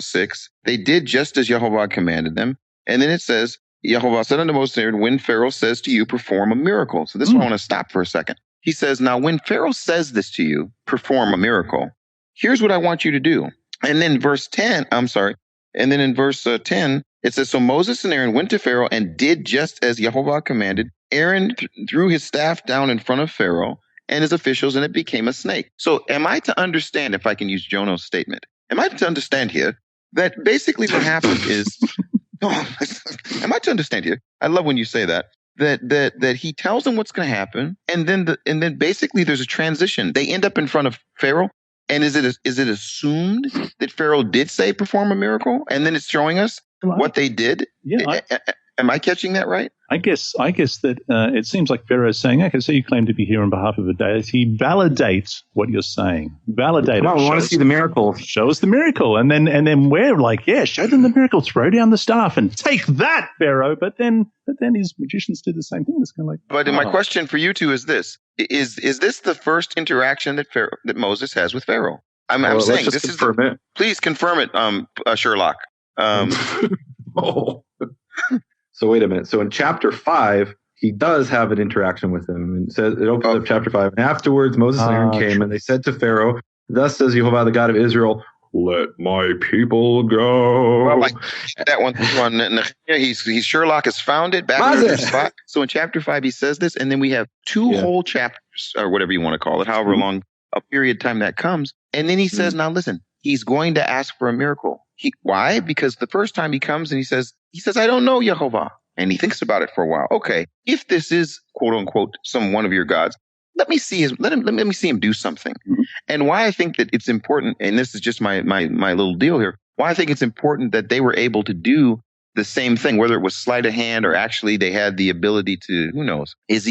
Speaker 3: 6, they did just as Yehovah commanded them. And then it says, Yehovah said unto Moses and Aaron, when Pharaoh says to you, perform a miracle. So this is where I want to stop for a second. He says, now when Pharaoh says this to you, perform a miracle, here's what I want you to do. And then verse 10, and then in verse 10, it says, so Moses and Aaron went to Pharaoh and did just as Yehovah commanded. Aaron threw his staff down in front of Pharaoh and his officials, and it became a snake. So am I to understand, if I can use Jono's statement, am I to understand here that basically what happened is, am I to understand here? I love when you say that. That he tells them what's going to happen, and then basically there's a transition. They end up in front of Pharaoh, and is it assumed that Pharaoh did say perform a miracle, and then it's showing us what they did? Yeah. Am I catching that right? I guess
Speaker 2: that it seems like Pharaoh is saying, okay, so you claim to be here on behalf of a deity. Validate what you're saying. Validate it.
Speaker 4: We want to see the miracle.
Speaker 2: Show us the miracle. And then we're like, yeah, show them the miracle. Throw down the staff and take that, Pharaoh. But then his magicians did the same thing. It's kind of like.
Speaker 3: But my question for you two is this: Is this the first interaction that Moses has with Pharaoh? I'm saying this is. Please confirm it, Sherlock.
Speaker 4: Oh. So wait a minute. So in chapter 5, he does have an interaction with him. And it opens up chapter 5. And afterwards, Moses and Aaron came, and they said to Pharaoh, thus says Yehovah, the God of Israel, let my people go.
Speaker 3: Well, like that one. He's Sherlock has found it back in the spot. So in chapter 5, he says this, and then we have two whole chapters, or whatever you want to call it, however long a period of time that comes. And then he says, now listen, he's going to ask for a miracle. Why? Because the first time he comes and he says, I don't know Yehovah. And he thinks about it for a while. Okay, if this is quote unquote one of your gods, let me see him do something. Mm-hmm. And why I think that it's important, and this is just my little deal here, why I think it's important that they were able to do the same thing, whether it was sleight of hand or actually they had the ability to, who knows, is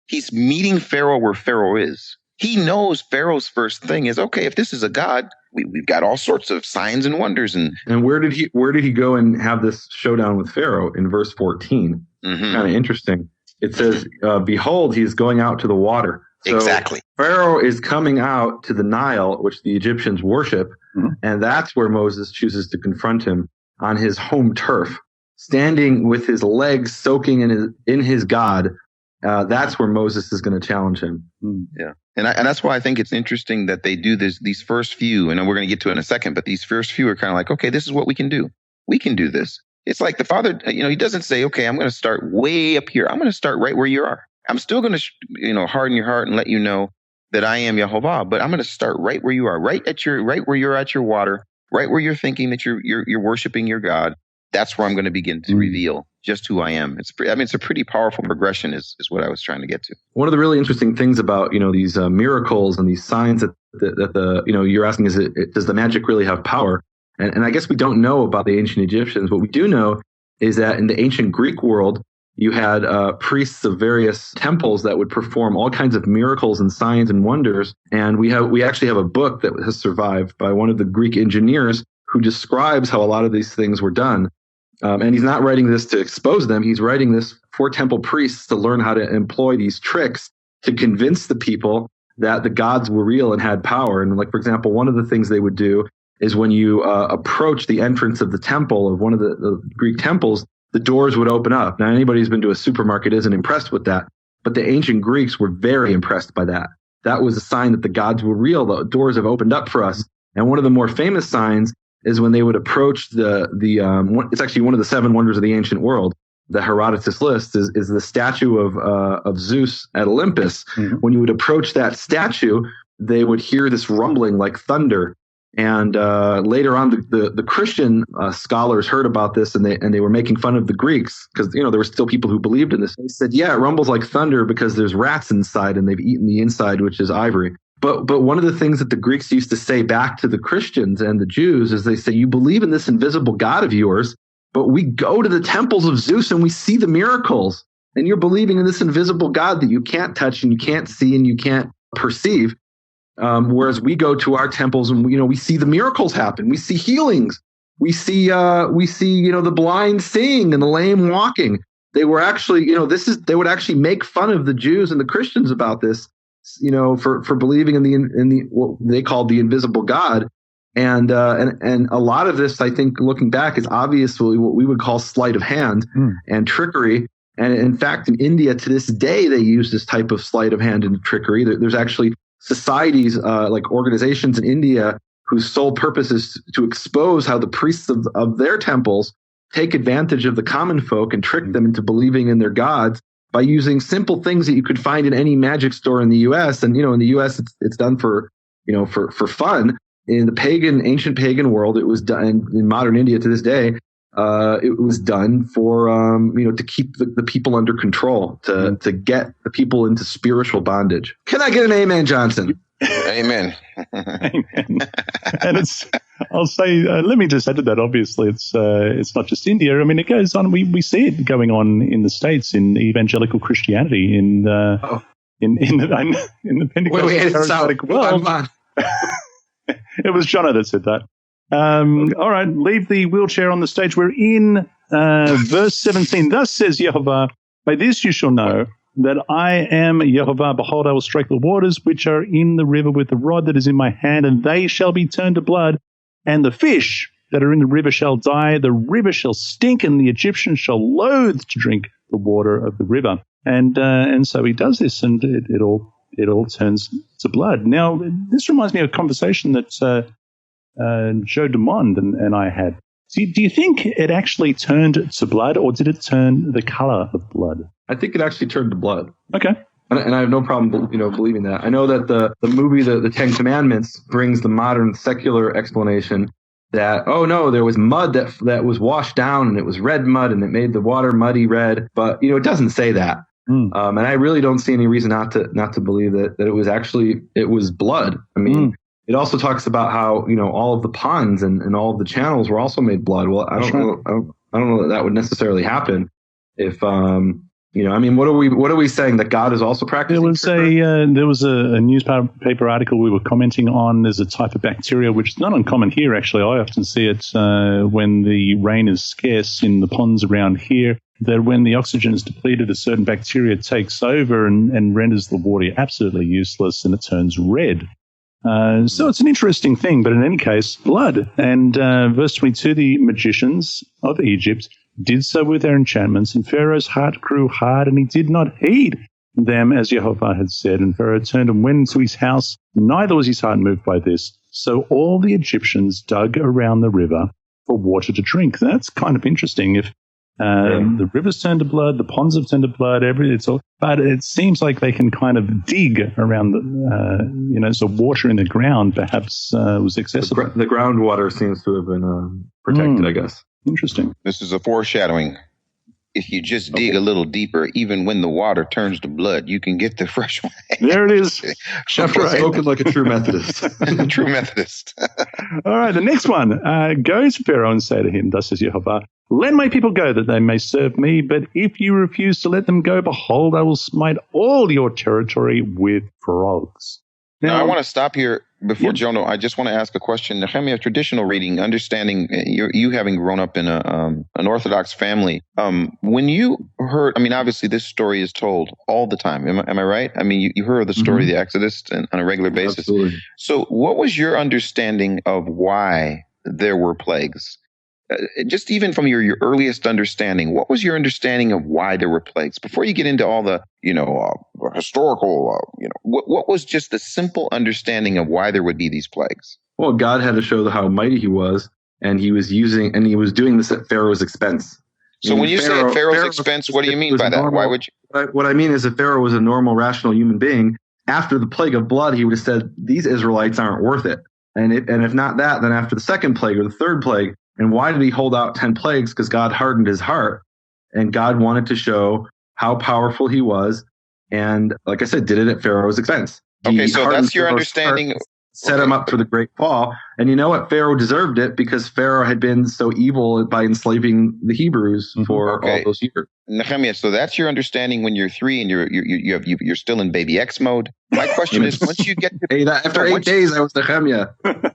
Speaker 3: he's meeting Pharaoh where Pharaoh is. He knows Pharaoh's first thing is, okay, if this is a god, we've got all sorts of signs and wonders. And
Speaker 4: where did he go and have this showdown with Pharaoh in verse 14? Mm-hmm. Kind of interesting. It says, behold, he's going out to the water.
Speaker 3: Exactly.
Speaker 4: Pharaoh is coming out to the Nile, which the Egyptians worship, and that's where Moses chooses to confront him on his home turf, standing with his legs soaking in his God. That's where Moses is going to challenge him.
Speaker 3: Yeah. And that's why I think it's interesting that they do these first few, and we're going to get to it in a second, but these first few are kind of like, okay, this is what we can do. We can do this. It's like the Father, he doesn't say, okay, I'm going to start way up here. I'm going to start right where you are. I'm still going to, harden your heart and let you know that I am Yehovah, but I'm going to start right where you are, right where you're at your water, right where you're thinking that you're worshiping your God. That's where I'm going to begin to reveal just who I am. It's a pretty powerful progression is what I was trying to get to.
Speaker 4: One of the really interesting things about, these miracles and these signs that you're asking is, does the magic really have power? And I guess we don't know about the ancient Egyptians. What we do know is that in the ancient Greek world, you had priests of various temples that would perform all kinds of miracles and signs and wonders. And we actually have a book that has survived by one of the Greek engineers who describes how a lot of these things were done. And he's not writing this to expose them. He's writing this for temple priests to learn how to employ these tricks to convince the people that the gods were real and had power. And like, for example, one of the things they would do is when you approach the entrance of the temple of one of the Greek temples, the doors would open up. Now, anybody who's been to a supermarket isn't impressed with that, but the ancient Greeks were very impressed by that. That was a sign that the gods were real. The doors have opened up for us. And one of the more famous signs is when they would approach it's actually one of the 7 wonders of the ancient world. The Herodotus list is the statue of Zeus at Olympus. When you would approach that statue, they would hear this rumbling like thunder. And later on, the Christian scholars heard about this, and they were making fun of the Greeks because there were still people who believed in this. They said, "Yeah, it rumbles like thunder because there's rats inside, and they've eaten the inside, which is ivory." But one of the things that the Greeks used to say back to the Christians and the Jews is they say, "You believe in this invisible God of yours, but we go to the temples of Zeus and we see the miracles, and you're believing in this invisible God that you can't touch and you can't see and you can't perceive." Whereas we go to our temples and we see the miracles happen. We see healings. We see the blind seeing and the lame walking. They were actually they would actually make fun of the Jews and the Christians about this, for believing in the what they called the invisible God. And a lot of this, I think, looking back, is obviously what we would call sleight of hand and trickery. And in fact, in India to this day, they use this type of sleight of hand and trickery. There's actually societies, like organizations in India, whose sole purpose is to expose how the priests of their temples take advantage of the common folk and trick them into believing in their gods by using simple things that you could find in any magic store in the U.S. And in the U.S. it's done for fun. In the ancient pagan world, it was done. In modern India to this day, it was done for to keep the people under control, to get the people into spiritual bondage. Can I get an amen, Johnson?
Speaker 3: Amen.
Speaker 2: Amen. And I'll say, let me just add to that. Obviously, it's not just India. I mean, it goes on. We see it going on in the States in evangelical Christianity in the Pentecostal charismatic world. It was Jono that said that. All right, leave the wheelchair on the stage. We're in verse 17. Thus says Yehovah, by this you shall know that I am Yehovah. Behold, I will strike the waters which are in the river with the rod that is in my hand, and they shall be turned to blood, and the fish that are in the river shall die. The river shall stink, and the Egyptians shall loathe to drink the water of the river. And so he does this, and it all turns to blood. Now, this reminds me of a conversation that Joe Dumond and I had. Do you think it actually turned to blood, or did it turn the color of blood?
Speaker 4: I think it actually turned to blood.
Speaker 2: Okay.
Speaker 4: And I have no problem, believing that. I know that the movie, the Ten Commandments, brings the modern secular explanation that, oh no, there was mud that was washed down, and it was red mud, and it made the water muddy red. But it doesn't say that. And I really don't see any reason not to believe that it was blood. I mean. It also talks about how, all of the ponds and all of the channels were also made blood. Well, I don't know that would necessarily happen if, what are we saying, that God is also practicing?
Speaker 2: There was a newspaper article we were commenting on. There's a type of bacteria, which is not uncommon here, actually. I often see it when the rain is scarce in the ponds around here. that when the oxygen is depleted, a certain bacteria takes over and renders the water absolutely useless, and it turns red. So it's an interesting thing, but in any case, blood. And verse 22, the magicians of Egypt did so with their enchantments, and Pharaoh's heart grew hard, and he did not heed them as Jehovah had said. And Pharaoh turned and went into his house, neither was his heart moved by this. So all the Egyptians dug around the river for water to drink. That's kind of interesting. If the rivers turn to blood, the ponds have turned to blood, but it seems like they can kind of dig around so water in the ground perhaps was accessible.
Speaker 4: The groundwater seems to have been protected, I guess.
Speaker 2: Interesting.
Speaker 3: This is a foreshadowing. If you just dig a little deeper, even when the water turns to blood, you can get the fresh one.
Speaker 2: There it is.
Speaker 4: Spoken like a true Methodist.
Speaker 3: True Methodist.
Speaker 2: All right, the next one. Go to Pharaoh and say to him, thus says Jehovah, let my people go that they may serve me. But if you refuse to let them go, behold, I will smite all your territory with frogs.
Speaker 3: Now, I want to stop here before Jono. I just want to ask a question. Nehemiah, traditional reading, understanding you having grown up in an Orthodox family. When you heard, obviously this story is told all the time. Am I right? You heard the story of the Exodus on a regular basis.
Speaker 4: Absolutely.
Speaker 3: So what was your understanding of why there were plagues? Just even from your earliest understanding, what was your understanding of why there were plagues? Before you get into all the, historical, what was just the simple understanding of why there would be these plagues?
Speaker 4: Well, God had to show how mighty he was, and he was doing this at Pharaoh's expense.
Speaker 3: So when you say at Pharaoh's expense, what do you mean by that? Why would you?
Speaker 4: What I mean is, if Pharaoh was a normal, rational human being, after the plague of blood, he would have said, these Israelites aren't worth it. And if not that, then after the second plague or the third plague. And why did he hold out 10 plagues? Because God hardened his heart, and God wanted to show how powerful he was. And like I said, did it at Pharaoh's expense.
Speaker 3: Okay, so that's your understanding.
Speaker 4: Set him up for the great fall. And you know what? Pharaoh deserved it because Pharaoh had been so evil by enslaving the Hebrews for all those years.
Speaker 3: Nehemiah, so that's your understanding when you're 3 and you're still in baby X mode. My question is, once you get to
Speaker 4: after 8 days, I was Nehemiah.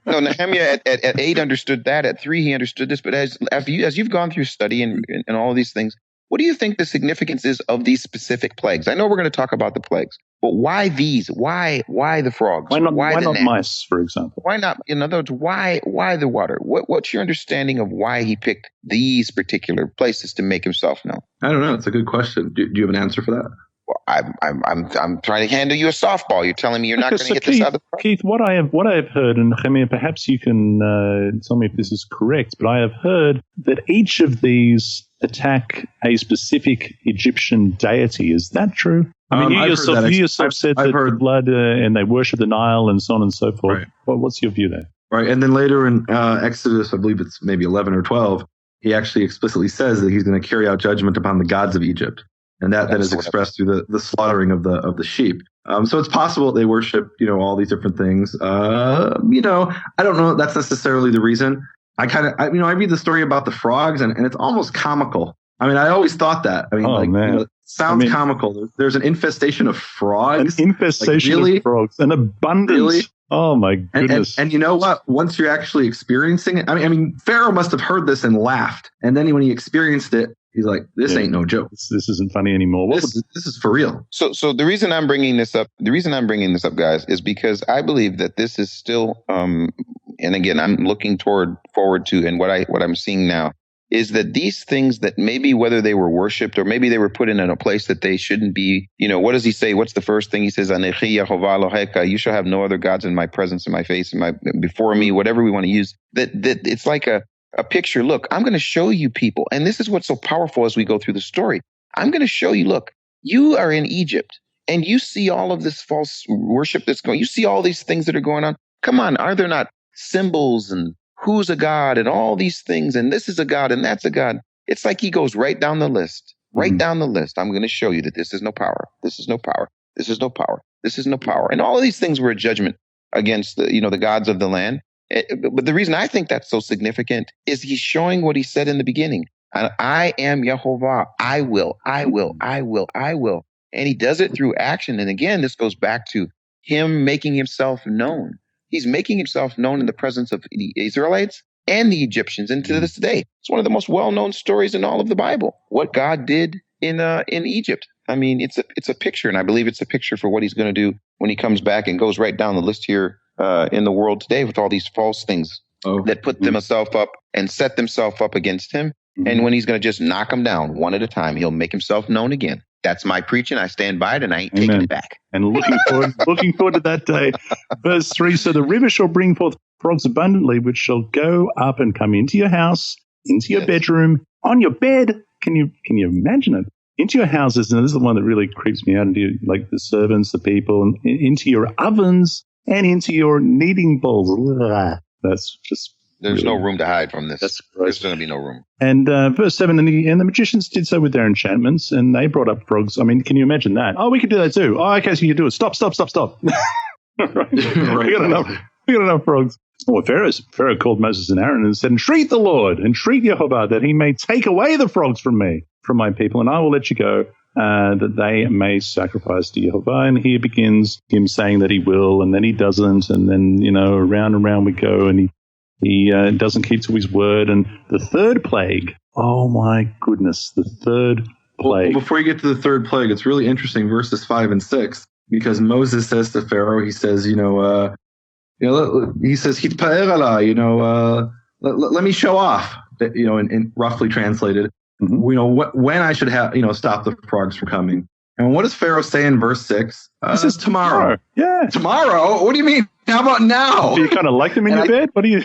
Speaker 3: No, Nehemiah at 8 understood that. At 3, he understood this. But as you've gone through study and all of these things, what do you think the significance is of these specific plagues? I know we're going to talk about the plagues, but why these? Why the frogs?
Speaker 2: Why not mice, for example?
Speaker 3: Why not? In other words, why the water? What's your understanding of why he picked these particular places to make himself known?
Speaker 4: I don't know. It's a good question. Do you have an answer for that?
Speaker 3: Well, I'm trying to handle you a softball. You're telling me you're not going to get this out of the
Speaker 2: Keith, what I have heard, and Nehemiah, perhaps you can tell me if this is correct, but I have heard that each of these attack a specific Egyptian deity. Is that true? You yourself said that the blood and they worship the Nile and so on and so forth. Right. What's your view there?
Speaker 4: Right, and then later in Exodus, I believe it's maybe 11 or 12, he actually explicitly says that he's going to carry out judgment upon the gods of Egypt. And that is expressed through the slaughtering of the sheep. So it's possible they worship, all these different things. I don't know. That's necessarily the reason. I read the story about the frogs and it's almost comical. I always thought that. It sounds comical. There's an infestation of frogs.
Speaker 2: An infestation of frogs. An abundance. Really? Oh my goodness.
Speaker 4: And you know what? Once you're actually experiencing it, Pharaoh must have heard this and laughed. And then when he experienced it, he's like, this ain't no joke.
Speaker 2: This isn't funny anymore.
Speaker 4: This is for real.
Speaker 3: So the reason I'm bringing this up, guys, is because I believe that this is still, and again, I'm looking forward to, and what I'm seeing now is that these things that maybe whether they were worshipped or maybe they were put in a place that they shouldn't be, what does he say? What's the first thing he says? You shall have no other gods in my presence, in my face, before me, whatever we want to use. That it's like a picture. Look, I'm going to show you people. And this is what's so powerful as we go through the story. I'm going to show you, look, you are in Egypt and you see all of this false worship that's going, you see all these things that are going on. Come on. Are there not symbols and who's a god and all these things? And this is a god and that's a god. It's like he goes right down the list, down the list. I'm going to show you that this is no power. This is no power. This is no power. This is no power. And all of these things were a judgment against the gods of the land. But the reason I think that's so significant is he's showing what he said in the beginning. I am Yehovah. I will. And he does it through action. And again, this goes back to him making himself known. He's making himself known in the presence of the Israelites, and the Egyptians. And to this day, it's one of the most well-known stories in all of the Bible, what God did in Egypt. I mean, it's a picture, and I believe it's a picture for what he's going to do when he comes back and goes right down the list here in the world today with all these false things that put themselves up and set themselves up against him. And when he's going to just knock them down one at a time, he'll make himself known again. That's my preaching. I stand by it, and I ain't taking it back.
Speaker 2: And looking forward to that day. Verse 3, so the river shall bring forth frogs abundantly, which shall go up and come into your house, into your bedroom, on your bed. Can you imagine it? Into your houses, and this is the one that really creeps me out, into like the servants, the people, and into your ovens, and into your kneading bowls. That's just...
Speaker 3: There's no room to hide from this. There's going to be no room.
Speaker 2: And verse 7, and the magicians did so with their enchantments, and they brought up frogs. I mean, can you imagine that? Oh, we could do that too. Oh, okay, so you can do it. Stop. Right. We got enough frogs. Well, Pharaoh called Moses and Aaron and said, entreat the Lord, entreat Jehovah, that he may take away the frogs from me, from my people, and I will let you go, that they may sacrifice to Jehovah. And here begins him saying that he will, and then he doesn't, and then, around and round we go, and he doesn't keep to his word. And the third plague, oh my goodness, the third plague.
Speaker 4: Well, before you get to the third plague, it's really interesting, verses 5 and 6, because Moses says to Pharaoh, he says, he says, let me show off, that, in roughly translated, when I should have, stop the frogs from coming. And what does Pharaoh say in verse 6?
Speaker 2: He says tomorrow. Yeah.
Speaker 4: Tomorrow? What do you mean? How about now?
Speaker 2: Do you kind of like them in your bed? What do you...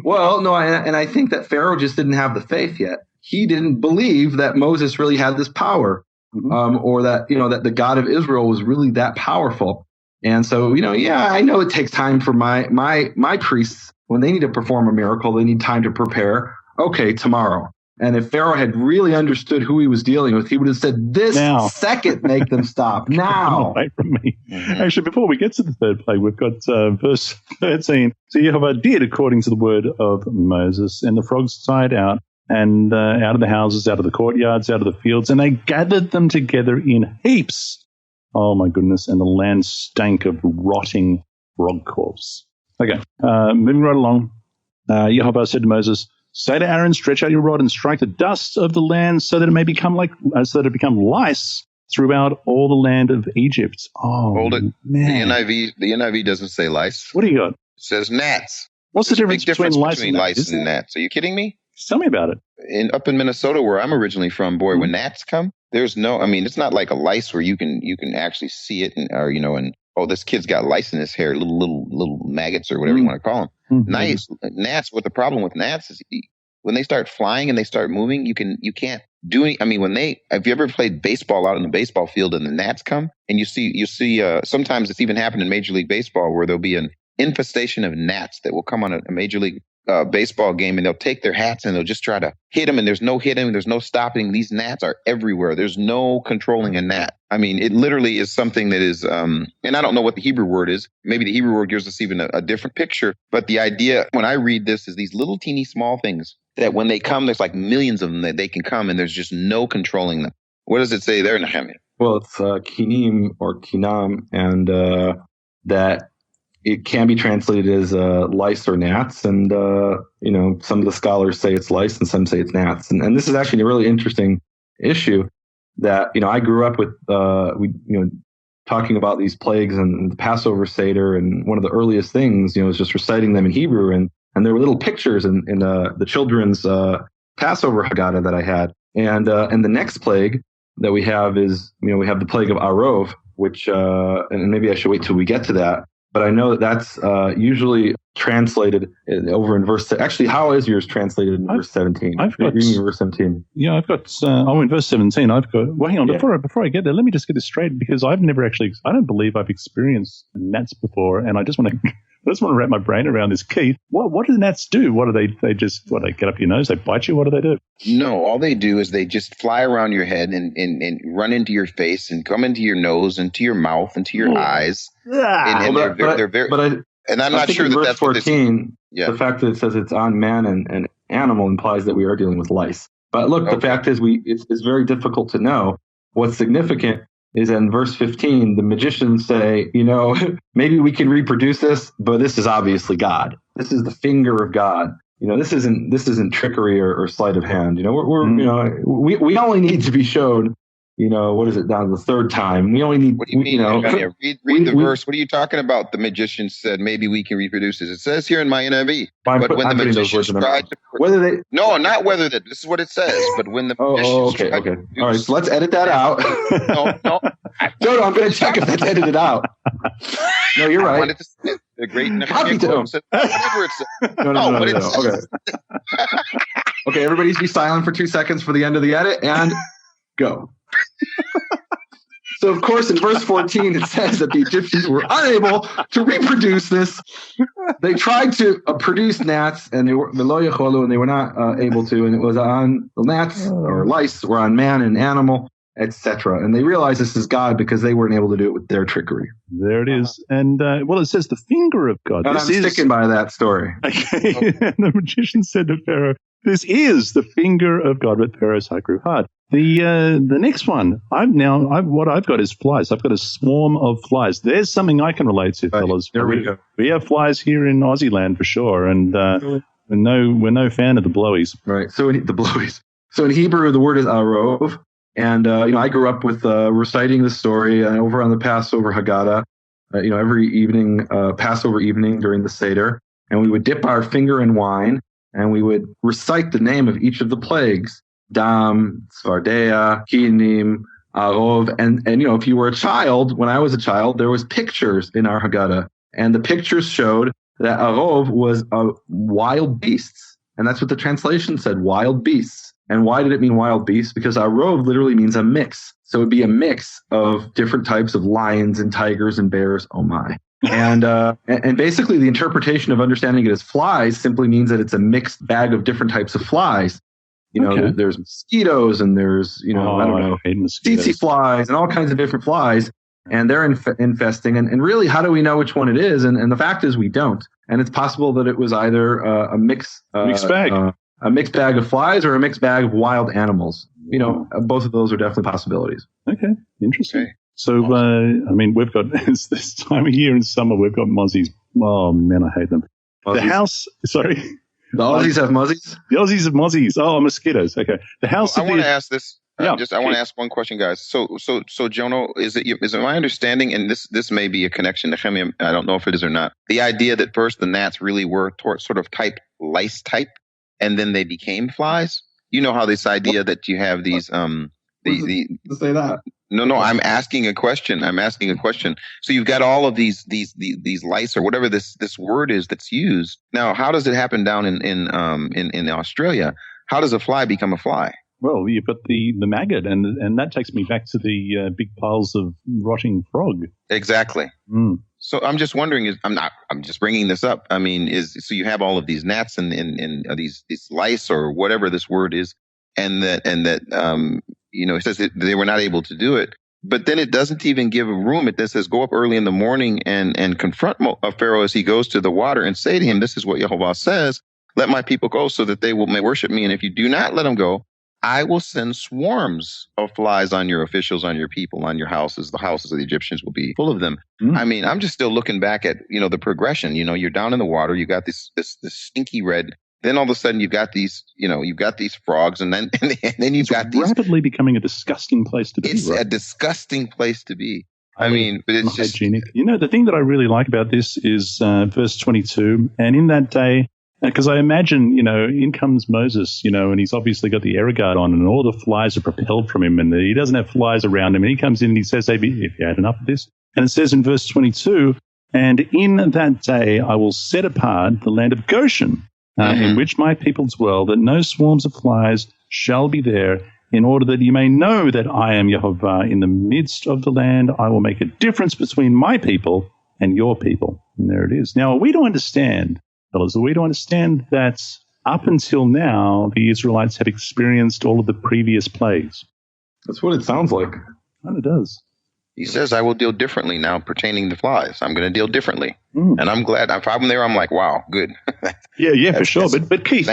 Speaker 4: Well, no, and I think that Pharaoh just didn't have the faith yet. He didn't believe that Moses really had this power, or that, that the God of Israel was really that powerful. And so, I know it takes time for my priests, when they need to perform a miracle, they need time to prepare. Okay, tomorrow. And if Pharaoh had really understood who he was dealing with, he would have said, this second, make them stop now.
Speaker 2: Away from me. Actually, before we get to the third plague, we've got verse 13. So Jehovah did according to the word of Moses, and the frogs died out, and out of the houses, out of the courtyards, out of the fields, and they gathered them together in heaps. Oh, my goodness. And the land stank of rotting frog corpse. Okay, moving right along. Jehovah said to Moses, say to Aaron, stretch out your rod and strike the dust of the land so that it may become lice throughout all the land of Egypt. Oh,
Speaker 3: hold it.
Speaker 2: Man.
Speaker 3: The NIV doesn't say lice.
Speaker 2: What do you got?
Speaker 3: It says gnats.
Speaker 2: What's the difference between lice and
Speaker 3: gnats? Are you kidding me?
Speaker 2: Tell me about it.
Speaker 3: Up in Minnesota, where I'm originally from, boy, when gnats come, there's it's not like a lice where you can actually see it, and this kid's got lice in his hair, little maggots or whatever you want to call them. Gnats. What the problem with gnats is when they start flying and they start moving, you can't do any. Have you ever played baseball out in the baseball field and the gnats come and you see sometimes it's even happened in Major League Baseball where there'll be an infestation of gnats that will come on a Major League baseball game, and they'll take their hats and they'll just try to hit them, and there's no hitting, there's no stopping. These gnats are everywhere. There's no controlling a gnat. It literally is something that is, and I don't know what the Hebrew word is. Maybe the Hebrew word gives us even a different picture. But the idea when I read this is these little teeny small things that when they come, there's like millions of them that they can come, and there's just no controlling them. What does it say there, Nehemiah?
Speaker 4: Well, it's kinim or kinam, and that it can be translated as lice or gnats, and some of the scholars say it's lice and some say it's gnats, and this is actually a really interesting issue that I grew up with. Talking about these plagues and the Passover Seder, and one of the earliest things was just reciting them in Hebrew, and there were little pictures in the children's Passover Haggadah that I had, and the next plague that we have is we have the plague of Arov, which and maybe I should wait till we get to that. But I know that's usually translated over in verse. Actually, how is yours translated in verse 17?
Speaker 2: I've got
Speaker 4: verse 17.
Speaker 2: Yeah, I've got. In verse 17, I've got. Well, hang on. Yeah. Before I get there, let me just get this straight, because I've never actually. I don't believe I've experienced gnats before, and I just want to. I just want to wrap my brain around this, Keith. What do the gnats do? What do they they get up your nose? They bite you? What do they do?
Speaker 3: No, all they do is they just fly around your head and run into your face and come into your nose, into your mouth, into your eyes. And they're very. And I'm not sure that that's
Speaker 4: 14. The fact that it says it's on man and animal implies that we are dealing with lice. But look, the fact is it's very difficult to know. What's significant is in verse 15, the magicians say, maybe we can reproduce this, but this is obviously God. This is the finger of God. this isn't trickery or sleight of hand. We only need to be shown, what is it, down the third time? We only need.
Speaker 3: What do you mean? Read the verse. What are you talking about? The magician said, maybe we can reproduce this. It says here in my NIV. But when the magicians tried to...
Speaker 4: Whether they...
Speaker 3: No, not whether that. This is what it says. But when the magicians
Speaker 4: okay. All right, so let's edit that out.
Speaker 3: No.
Speaker 4: No, I'm going to check if that's edited out. No, you're right.
Speaker 3: I wanted to say the great
Speaker 4: Copy to
Speaker 3: said, whatever it says.
Speaker 4: No. Okay. Okay, everybody be silent for 2 seconds for the end of the edit, and go. So, of course, in verse 14, it says that the Egyptians were unable to reproduce this. They tried to produce gnats, and they were not able to, and it was on the gnats or lice were on man and animal, etc. And they realized this is God because they weren't able to do it with their trickery.
Speaker 2: There it is. And, it says the finger of God.
Speaker 4: And I'm sticking by that story.
Speaker 2: Okay. And the magician said to Pharaoh, this is the finger of God, but Pharaoh's heart grew hard. The next one, what I've got is flies. I've got a swarm of flies. There's something I can relate to, fellas.
Speaker 4: There we go.
Speaker 2: We have flies here in Aussie land for sure, and we're no fan of the blowies.
Speaker 4: Right. So the blowies. So in Hebrew, the word is arov, and I grew up with reciting the story over on the Passover Haggadah. Every evening, Passover evening during the Seder, and we would dip our finger in wine, and we would recite the name of each of the plagues. Dam, Svardea, Kinim, Arov, and if you were a child, when I was a child, there was pictures in our Haggadah, and the pictures showed that Arov was wild beasts, and that's what the translation said, wild beasts. And why did it mean wild beasts? Because Arov literally means a mix, so it'd be a mix of different types of lions and tigers and bears. Oh my! And basically, the interpretation of understanding it as flies simply means that it's a mixed bag of different types of flies. There's mosquitoes and there's, I don't know, tsetse flies and all kinds of different flies, and they're infesting. And really, how do we know which one it is? And the fact is we don't. And it's possible that it was either a mixed bag of flies or a mixed bag of wild animals. Both of those are definitely possibilities.
Speaker 2: Okay, interesting. Okay. So, we've got this time of year in summer, we've got mozzies. Oh, man, I hate them.
Speaker 4: Mozzies? The Aussies have mozzies?
Speaker 2: The Aussies have mozzies. Oh, mosquitoes. Okay.
Speaker 3: I want to ask this. I want to ask one question, guys. So, Jono, is it my understanding, and this may be a connection to Chemia, I don't know if it is or not, the idea that first the gnats really were sort of lice type, and then they became flies? You know how this idea that you have these
Speaker 4: to say that.
Speaker 3: No, I'm asking a question. So you've got all of these lice or whatever this word is that's used. Now, how does it happen down in Australia? How does a fly become a fly?
Speaker 2: Well, you've got the maggot, and that takes me back to the big piles of rotting frog.
Speaker 3: Exactly.
Speaker 2: Mm.
Speaker 3: So I'm just wondering, I'm just bringing this up. I mean, so you have all of these gnats and these lice or whatever this word is, and that it says that they were not able to do it, but then it doesn't even give a room. It says, go up early in the morning and confront Pharaoh as he goes to the water and say to him, this is what Yehovah says, let my people go so that they may worship me. And if you do not let them go, I will send swarms of flies on your officials, on your people, on your houses. The houses of the Egyptians will be full of them. Mm. I mean, I'm just still looking back at, the progression. You're down in the water. You got this stinky red. Then all of a sudden you've got these frogs, and then you've got these
Speaker 2: rapidly becoming a disgusting place to be.
Speaker 3: It's a disgusting place to be. But it's just
Speaker 2: hygienic. The thing that I really like about this is verse 22. And in that day, because I imagine, in comes Moses, and he's obviously got the air guard on, and all the flies are propelled from him, and he doesn't have flies around him. And he comes in and he says, hey, if you had enough of this. And it says in verse 22, and in that day I will set apart the land of Goshen, in which my people dwell, that no swarms of flies shall be there, in order that you may know that I am Yehovah. In the midst of the land I will make a difference between my people and your people. And there it is. Now, we don't understand, fellas, that up until now, the Israelites have experienced all of the previous plagues.
Speaker 4: That's what it sounds like.
Speaker 2: And it does.
Speaker 3: He says, I will deal differently now pertaining to flies. I'm going to deal differently. Mm. And I'm glad. If I'm there, I'm like, wow, good.
Speaker 2: Yeah, for sure. But Keith,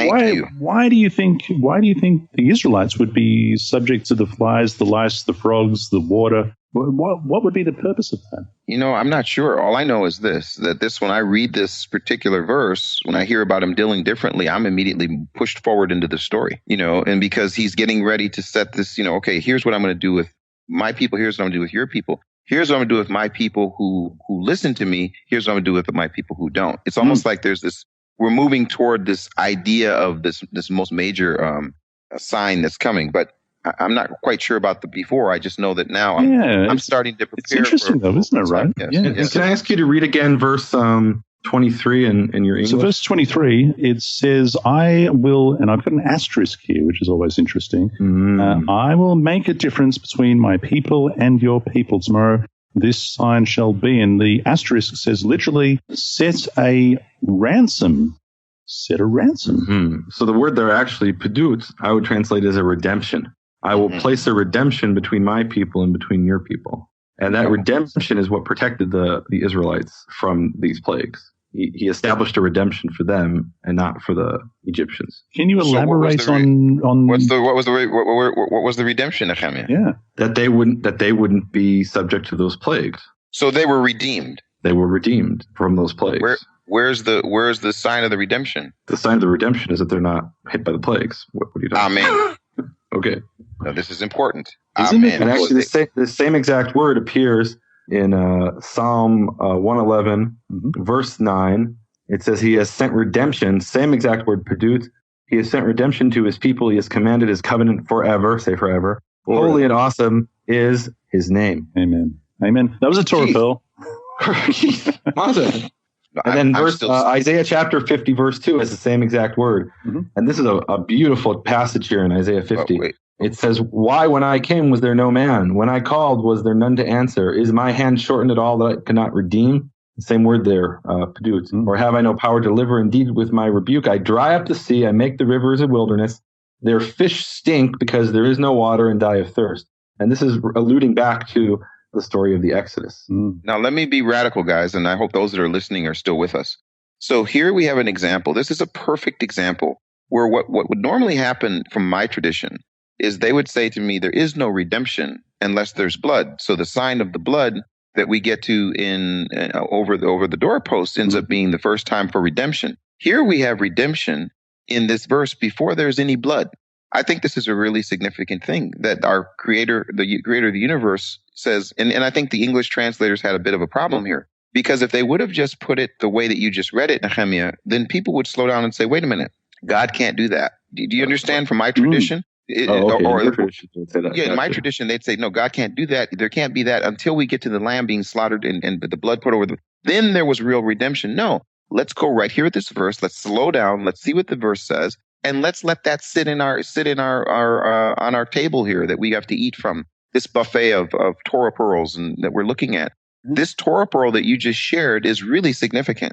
Speaker 2: why do you think the Israelites would be subject to the flies, the lice, the frogs, the water? What would be the purpose of that?
Speaker 3: I'm not sure. All I know is that when I read this particular verse, when I hear about him dealing differently, I'm immediately pushed forward into the story, and because he's getting ready to set this, okay, here's what I'm going to do with my people. Here's what I'm going to do with your people. Here's what I'm going to do with my people who listen to me. Here's what I'm going to do with my people who don't. It's almost like there's we're moving toward this idea of this most major sign that's coming, but I'm not quite sure about the before. I just know that now I'm starting to prepare.
Speaker 2: It's interesting though, isn't it, right?
Speaker 3: Yes,
Speaker 2: yeah.
Speaker 3: Yes.
Speaker 4: Can I ask you to read again verse 23 in your English?
Speaker 2: So verse 23, it says, I will, and I've got an asterisk here, which is always interesting. I will make a difference between my people and your people tomorrow. This sign shall be, and the asterisk says literally, set a ransom. Set a ransom.
Speaker 4: So the word there actually, pedut, I would translate as a redemption. I will place a redemption between my people and between your people. And that redemption is what protected the Israelites from these plagues. He established a redemption for them and not for the Egyptians.
Speaker 2: Can you elaborate on
Speaker 3: what was the redemption, Nehemiah?
Speaker 2: Yeah,
Speaker 4: that they wouldn't be subject to those plagues.
Speaker 3: So they were redeemed.
Speaker 4: They were redeemed from those plagues.
Speaker 3: Where's the sign of the redemption?
Speaker 4: The sign of the redemption is that they're not hit by the plagues. What are you talking about?
Speaker 3: Amen.
Speaker 4: Okay.
Speaker 3: No, this is important.
Speaker 2: Isn't it?
Speaker 4: And actually, the same exact word appears in Psalm 111, verse 9. It says, he has sent redemption, same exact word, pedut. He has sent redemption to his people. He has commanded his covenant forever, say forever. Holy and awesome is his name.
Speaker 2: Amen. Amen. That was a Torah Pearl.
Speaker 4: And then Isaiah chapter 50, verse 2 has the same exact word. And this is a beautiful passage here in Isaiah 50. It says, why when I came was there no man? When I called was there none to answer? Is my hand shortened at all that I cannot redeem? The same word there, pedut. Or have I no power to deliver? Indeed, with my rebuke I dry up the sea, I make the rivers a wilderness. Their fish stink because there is no water and die of thirst. And this is alluding back to the story of the Exodus.
Speaker 3: Now, let me be radical, guys, and I hope those that are listening are still with us. So here we have an example. This is a perfect example where what would normally happen from my tradition is they would say to me, there is no redemption unless there's blood. So the sign of the blood that we get to over the doorpost ends up being the first time for redemption. Here we have redemption in this verse before there's any blood. I think this is a really significant thing that our creator, the creator of the universe, says, and I think the English translators had a bit of a problem here, because if they would have just put it the way that you just read it, Nehemiah, then people would slow down and say, wait a minute, God can't do that. Do you understand from my tradition?
Speaker 4: In
Speaker 3: my tradition, they'd say, no, God can't do that. There can't be that until we get to the lamb being slaughtered and the blood put over then there was real redemption. No, let's go right here at this verse. Let's slow down. Let's see what the verse says. And let's let that sit on our table here that we have to eat from, this buffet of Torah Pearls and that we're looking at. This Torah Pearl that you just shared is really significant,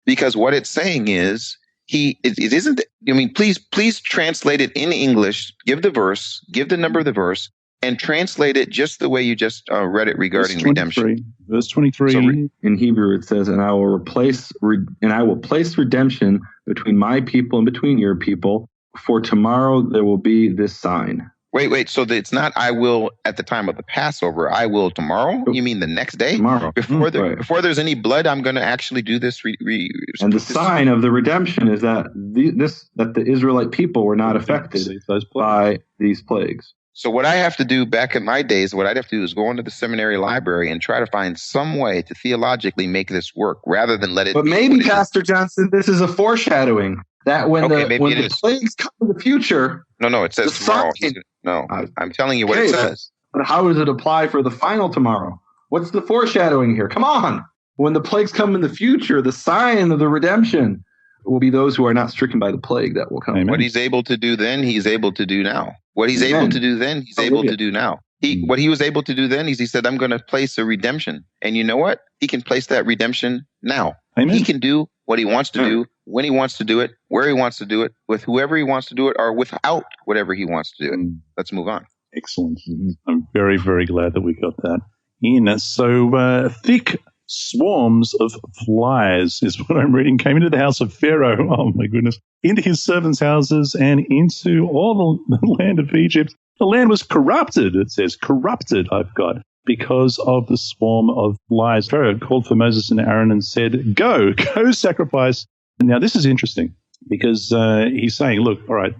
Speaker 3: because what it's saying is it isn't. I mean, please translate it in English. Give the verse, give the number of the verse, and translate it just the way you just read it regarding redemption.
Speaker 2: Verse 23.
Speaker 3: So
Speaker 4: in Hebrew, it says, "And I will place redemption between my people and between your people. For tomorrow there will be this sign."
Speaker 3: Wait. So it's not "I will" at the time of the Passover. "I will" tomorrow. You mean the next day?
Speaker 4: Tomorrow.
Speaker 3: Before there's any blood, I'm going to actually do this.
Speaker 4: And the sign of the redemption is that the Israelite people were not affected by these plagues.
Speaker 3: So what I have to do back in my days, what I'd have to do is go into the seminary library and try to find some way to theologically make this work, rather than let it.
Speaker 4: But maybe, Pastor Johnson, this is a foreshadowing that when the plagues come in the future.
Speaker 3: No, it says tomorrow. No, I'm telling you what it says.
Speaker 4: But how does it apply for the final tomorrow? What's the foreshadowing here? Come on. When the plagues come in the future, the sign of the redemption will be those who are not stricken by the plague that will come.
Speaker 3: Amen. What he's able to do then, he's able to do now. What he's able to do then, he's able to do now. What he was able to do then is he said, I'm going to place a redemption. And you know what? He can place that redemption now.
Speaker 2: Amen.
Speaker 3: He can do what he wants to do, when he wants to do it, where he wants to do it, with whoever he wants to do it, or without whatever he wants to do it. Let's move on.
Speaker 2: Excellent. I'm very, very glad that we got that in. So thick swarms of flies is what I'm reading, came into the house of Pharaoh, oh my goodness, into his servants' houses and into all the land of Egypt. The land was corrupted, it says, corrupted, I've got. because of the swarm of flies. Pharaoh called for Moses and Aaron and said, go sacrifice. Now, this is interesting because he's saying, look, all right,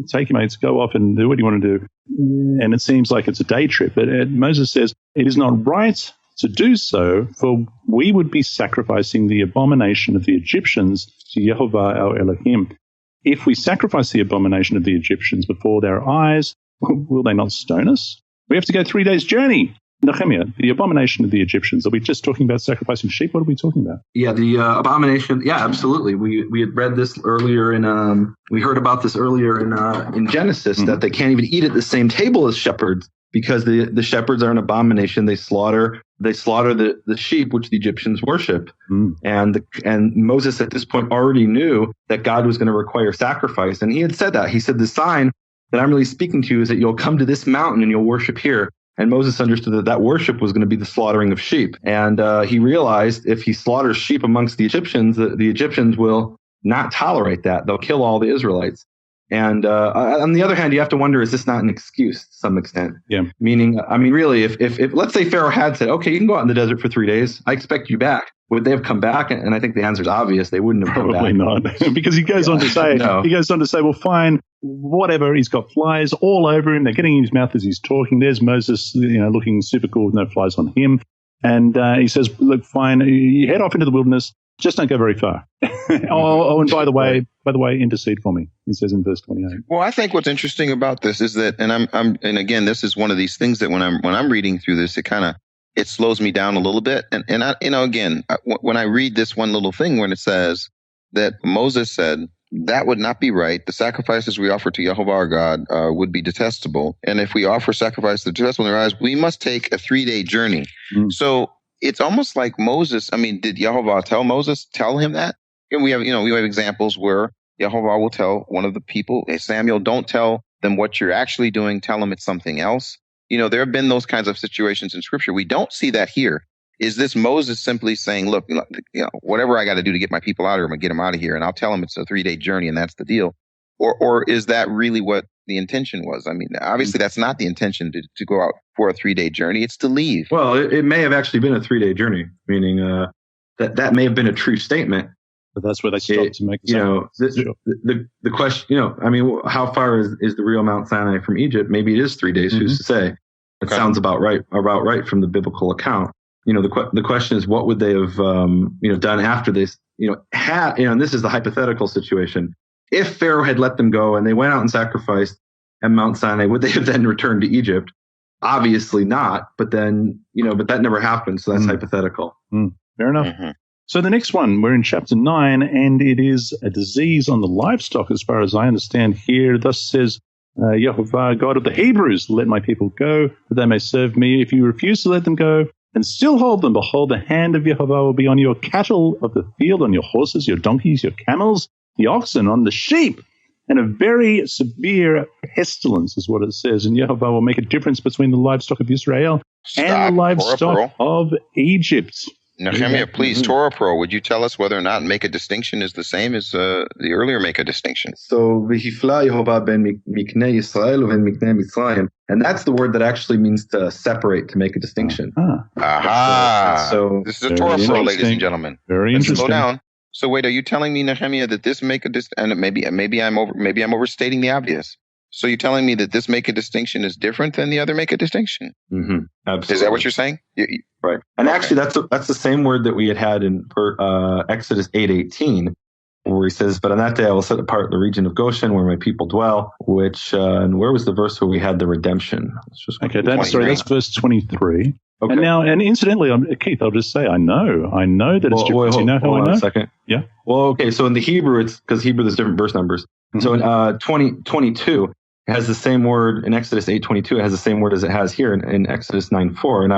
Speaker 2: take your mates, go off and do what you want to do. And it seems like it's a day trip. But Moses says, it is not right to do so, for we would be sacrificing the abomination of the Egyptians to Yehovah our Elohim. If we sacrifice the abomination of the Egyptians before their eyes, will they not stone us? We have to go 3 days' journey. Nehemiah, the abomination of the Egyptians. Are we just talking about sacrificing sheep? What are we talking about?
Speaker 4: Yeah, the abomination. Yeah, absolutely. We had read this earlier we heard about this earlier in Genesis, that they can't even eat at the same table as shepherds because the shepherds are an abomination. They slaughter the sheep which the Egyptians worship. And Moses at this point already knew that God was going to require sacrifice. And he had said that. He said, the sign that I'm really speaking to you is that you'll come to this mountain and you'll worship here. And Moses understood that worship was going to be the slaughtering of sheep. And he realized if he slaughters sheep amongst the Egyptians, the Egyptians will not tolerate that. They'll kill all the Israelites. And on the other hand, you have to wonder, is this not an excuse to some extent?
Speaker 2: Yeah.
Speaker 4: Meaning, I mean, really, if let's say Pharaoh had said, okay, you can go out in the desert for 3 days. I expect you back. Would they have come back? And I think the answer is obvious. They wouldn't have come back.
Speaker 2: Probably not. Because he goes on to say, well, fine, whatever. He's got flies all over him. They're getting in his mouth as he's talking. There's Moses, looking super cool with no flies on him. And he says, look, fine, you head off into the wilderness. Just don't go very far. And by the way, intercede for me. He says in verse 28.
Speaker 3: Well, I think what's interesting about this is that, and again, this is one of these things that when I'm reading through this, it slows me down a little bit. And I, again, when I read this one little thing when it says that Moses said, that would not be right. The sacrifices we offer to Yehovah our God would be detestable. And if we offer sacrifice to detestable in their eyes, we must take a 3-day journey. So it's almost like Moses. I mean, did Yehovah tell him that? And we have examples where Yehovah will tell one of the people, hey, Samuel, don't tell them what you're actually doing. Tell them it's something else. There have been those kinds of situations in Scripture. We don't see that here. Is this Moses simply saying, look, whatever I got to do to get my people out of here, I'm going to get them out of here, and I'll tell them it's a 3-day journey, and that's the deal? Or is that really what the intention was? I mean, obviously that's not the intention to go out for a 3-day journey. It's to leave.
Speaker 4: Well, it may have actually been a 3-day journey, meaning that may have been a true statement.
Speaker 2: But that's where they stopped to make
Speaker 4: the question, how far is the real Mount Sinai from Egypt? Maybe it is 3 days, who's to say? It sounds about right from the biblical account. The question is, what would they have, done after this, and this is the hypothetical situation. If Pharaoh had let them go and they went out and sacrificed at Mount Sinai, would they have then returned to Egypt? Obviously not. But then, but that never happened. So that's hypothetical.
Speaker 2: Fair enough. So the next one, we're in chapter 9, and it is a disease on the livestock, as far as I understand here. Thus says Yehovah, God of the Hebrews, let my people go, that they may serve me. If you refuse to let them go and still hold them, behold, the hand of Yehovah will be on your cattle of the field, on your horses, your donkeys, your camels, the oxen, on the sheep. And a very severe pestilence is what it says. And Yehovah will make a difference between the livestock of Israel and the livestock of Egypt.
Speaker 3: Nehemiah, please, Torah Pearl, would you tell us whether or not make a distinction is the same as the earlier make a distinction?
Speaker 4: So, V'hifla Yehovah ben miknei Yisrael uven miknei Mitzrayim. And that's the word that actually means to separate, to make a distinction.
Speaker 3: Aha. So this is a Torah Pearl, ladies and gentlemen.
Speaker 2: Very interesting.
Speaker 3: Slow down. So wait, are you telling me, Nehemiah, that this make a and maybe I'm overstating the obvious. So you're telling me that this make a distinction is different than the other make a distinction?
Speaker 4: Absolutely.
Speaker 3: Is that what you're saying?
Speaker 4: Right. And actually, that's the same word that we had in Exodus 8:18, where he says, "But on that day I will set apart the region of Goshen, where my people dwell." Which and where was the verse where we had the redemption?
Speaker 2: That's verse 23. Okay. And incidentally, Keith, I'll just say I know that it's different. Do you know how I know?
Speaker 4: A second.
Speaker 2: Yeah.
Speaker 4: Well, okay. So in the Hebrew, it's because Hebrew there's different verse numbers. So in 20:22. It has the same word in Exodus 8:22. It has the same word as it has here in Exodus 9:4. And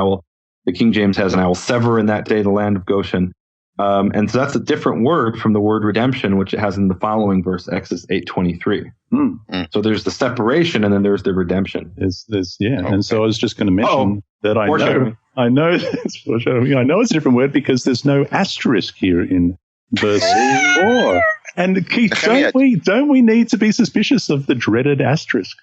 Speaker 4: the King James has, and I will sever in that day the land of Goshen. And so that's a different word from the word redemption, which it has in the following verse, Exodus 8:23. So there's the separation, and then there's the redemption.
Speaker 2: Okay. And so I was just going to mention that I know it's foreshadowing. I know it's a different word because there's no asterisk here in verse 4. And Keith, don't we need to be suspicious of the dreaded asterisk?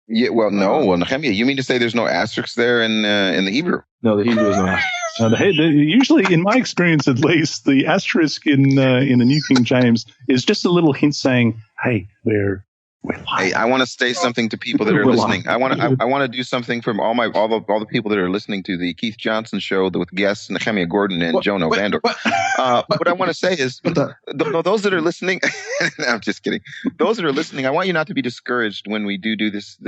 Speaker 3: Yeah, well, no. Well, Nehemiah, you mean to say there's no asterisks there in the Hebrew?
Speaker 4: No, the Hebrew is not.
Speaker 2: Usually, in my experience at least, the asterisk in the New King James is just a little hint saying, "Hey, we're live."
Speaker 3: Hey, I want to say something to people that are listening. I want to do something from all the people that are listening to the Keith Johnson show with guests Nehemiah Gordon and Jonah Vandor. What I want to say is, those that are listening, no, I'm just kidding. Those that are listening, I want you not to be discouraged when we do this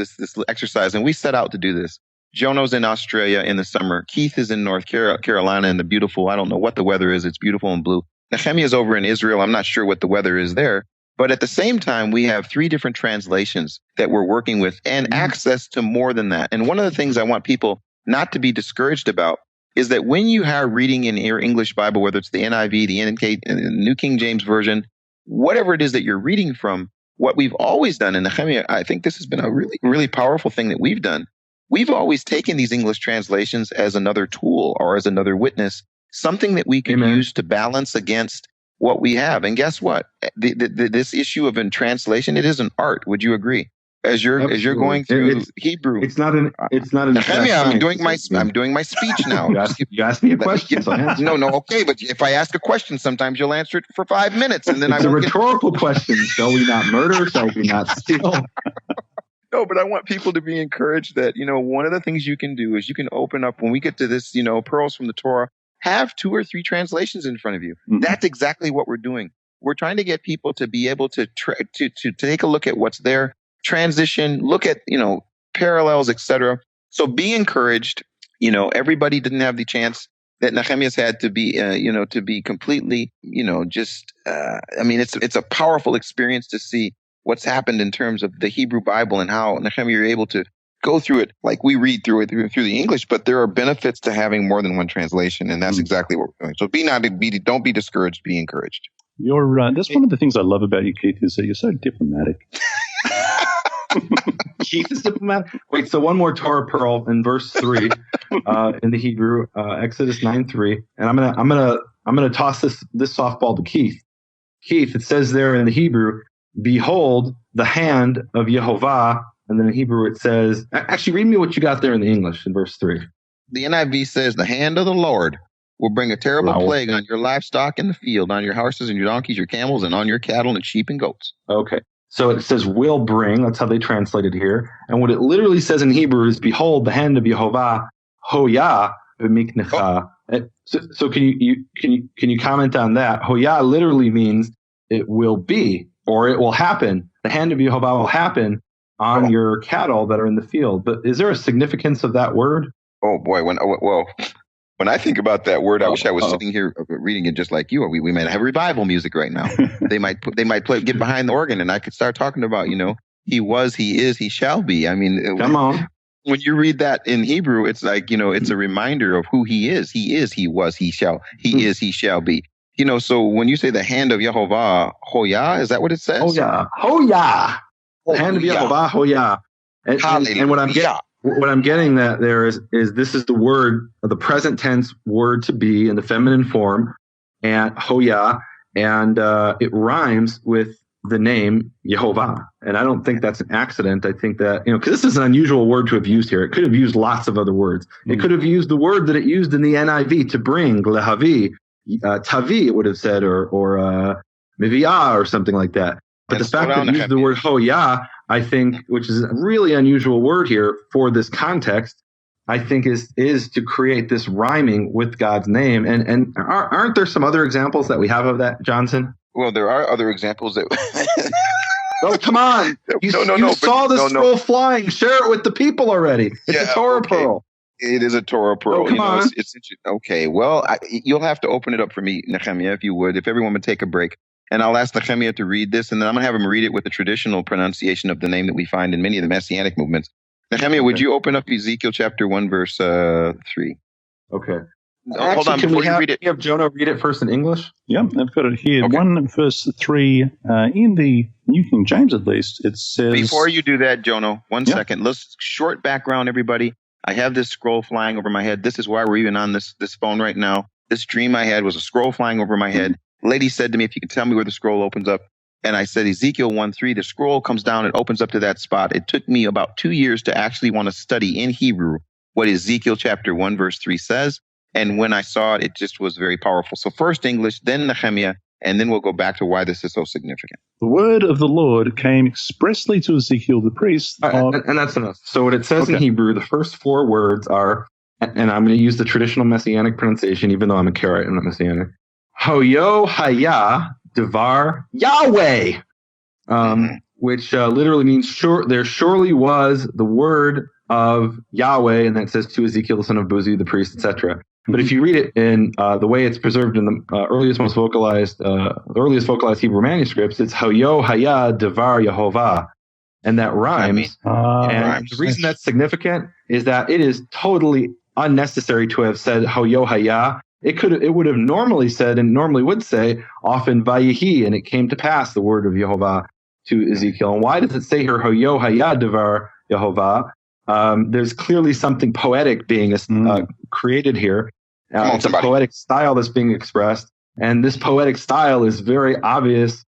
Speaker 3: exercise, and we set out to do this. Jono's in Australia in the summer. Keith is in North Carolina in the beautiful, I don't know what the weather is. It's beautiful and blue. Nehemiah is over in Israel. I'm not sure what the weather is there. But at the same time, we have 3 different translations that we're working with and access to more than that. And one of the things I want people not to be discouraged about is that when you are reading in your English Bible, whether it's the NIV, the New King James Version, whatever it is that you're reading from, what we've always done in Nehemiah, I think this has been a really, really powerful thing that we've done. We've always taken these English translations as another tool or as another witness, something that we can use to balance against what we have. And guess what? This issue of in translation, it is an art. Would you agree? As you're going through Hebrew,
Speaker 4: it's not an.
Speaker 3: I'm doing my speech now.
Speaker 4: You asked me a question.
Speaker 3: No, okay, but if I ask a question, sometimes you'll answer it for 5 minutes, and then
Speaker 4: it's a rhetorical question. Shall we not murder? Shall we not steal?
Speaker 3: No, but I want people to be encouraged that, one of the things you can do is you can open up when we get to this, Pearls from the Torah, have 2 or 3 translations in front of you. Mm-hmm. That's exactly what we're doing. We're trying to get people to be able to take a look at what's there, transition, look at, parallels, etc. So be encouraged. Everybody didn't have the chance that Nehemiah's had to be, to be completely, it's a powerful experience to see what's happened in terms of the Hebrew Bible and how Nehemiah you're able to go through it like we read through it through the English, but there are benefits to having more than one translation, and that's exactly what we're doing. So don't be discouraged, be encouraged.
Speaker 2: That's one of the things I love about you, Keith, is that you're so diplomatic.
Speaker 4: Keith is diplomatic. Wait, so one more Torah Pearl in verse 3 in the Hebrew, Exodus 9:3, and I'm gonna toss this softball to Keith. Keith, it says there in the Hebrew, "Behold the hand of Yehovah." And then in Hebrew it says, actually read me what you got there in the English in verse 3.
Speaker 3: The NIV says, "The hand of the Lord will bring a terrible plague on your livestock in the field, on your horses and your donkeys, your camels, and on your cattle and sheep and goats." Okay.
Speaker 4: So it says will bring. That's how they translate it here. And what it literally says in Hebrew is, "Behold the hand of Yehovah, hoya b'miknecha." So can you comment on that? Hoya literally means it will be or it will happen. The hand of Yehovah will happen on your cattle that are in the field. But is there a significance of that word?
Speaker 3: Oh boy, when I think about that word, I wish I was sitting here reading it just like you. We might have revival music right now. They might get behind the organ, and I could start talking about, he was, he is, he shall be. I mean,
Speaker 4: come on.
Speaker 3: When you read that in Hebrew, it's like, it's a reminder of who he is. He is, he was, he shall, he is, he shall be. So when you say the hand of Yehovah, hoya, is that what it says?
Speaker 4: Hoya. The hand of Yehovah, hoya. And what I'm getting that there is this is the word, the present tense word to be in the feminine form, and hoya, and it rhymes with the name Yehovah. And I don't think that's an accident. I think that, because this is an unusual word to have used here. It could have used lots of other words. It could have used the word that it used in the NIV, to bring, lehavi, tavi, it would have said, or miviah, or something like that. But the fact that it used the word hoya, I think, which is a really unusual word here for this context, I think is to create this rhyming with God's name. And aren't there some other examples that we have of that, Johnson?
Speaker 3: Well, there are other examples that.
Speaker 4: Oh, come on! You saw the scroll flying. Share it with the people already. It's a Torah Pearl.
Speaker 3: It is a Torah Pearl.
Speaker 4: Oh, come on.
Speaker 3: It's okay. Well, you'll have to open it up for me, Nehemiah, if you would. If everyone would take a break. And I'll ask Nehemiah to read this, and then I'm going to have him read it with the traditional pronunciation of the name that we find in many of the Messianic movements. Nehemiah, would you open up Ezekiel chapter 1, verse 3?
Speaker 4: Okay.
Speaker 3: Hold on, before you read it.
Speaker 4: Can you have Jonah read it first in English?
Speaker 2: Yeah, I've got it here. Okay. 1 verse 3, in the New King James at least, it says...
Speaker 3: Before you do that, Jonah, one second. Let's short background, everybody. I have this scroll flying over my head. This is why we're even on this phone right now. This dream I had was a scroll flying over my head. Lady said to me, if you could tell me where the scroll opens up. And I said, Ezekiel 1:3, the scroll comes down, it opens up to that spot. It took me about 2 years to actually want to study in Hebrew what Ezekiel chapter 1, verse 3 says. And when I saw it, it just was very powerful. So first English, then Nehemiah, and then we'll go back to why this is so significant.
Speaker 2: The word of the Lord came expressly to Ezekiel the priest.
Speaker 4: And that's enough. So what it says in Hebrew, the first 4 words are, and I'm going to use the traditional Messianic pronunciation, even though I'm a Karaite, I'm not Messianic. Hoyo haya devar Yahweh, which literally means there surely was the word of Yahweh, and that says to Ezekiel, the son of Buzi, the priest, etc. But if you read it in the way it's preserved in the earliest vocalized Hebrew manuscripts, it's Hoyo haya devar Yehovah, and that rhymes. The reason that's significant is that it is totally unnecessary to have said Hoyo haya. It would have normally said, and normally would say, often Vayehi, and it came to pass, the word of Yehovah to Ezekiel. And why does it say here Hoyo haya devar Yehovah? There's clearly something poetic being created here. It's a poetic style that's being expressed. And this poetic style is very obvious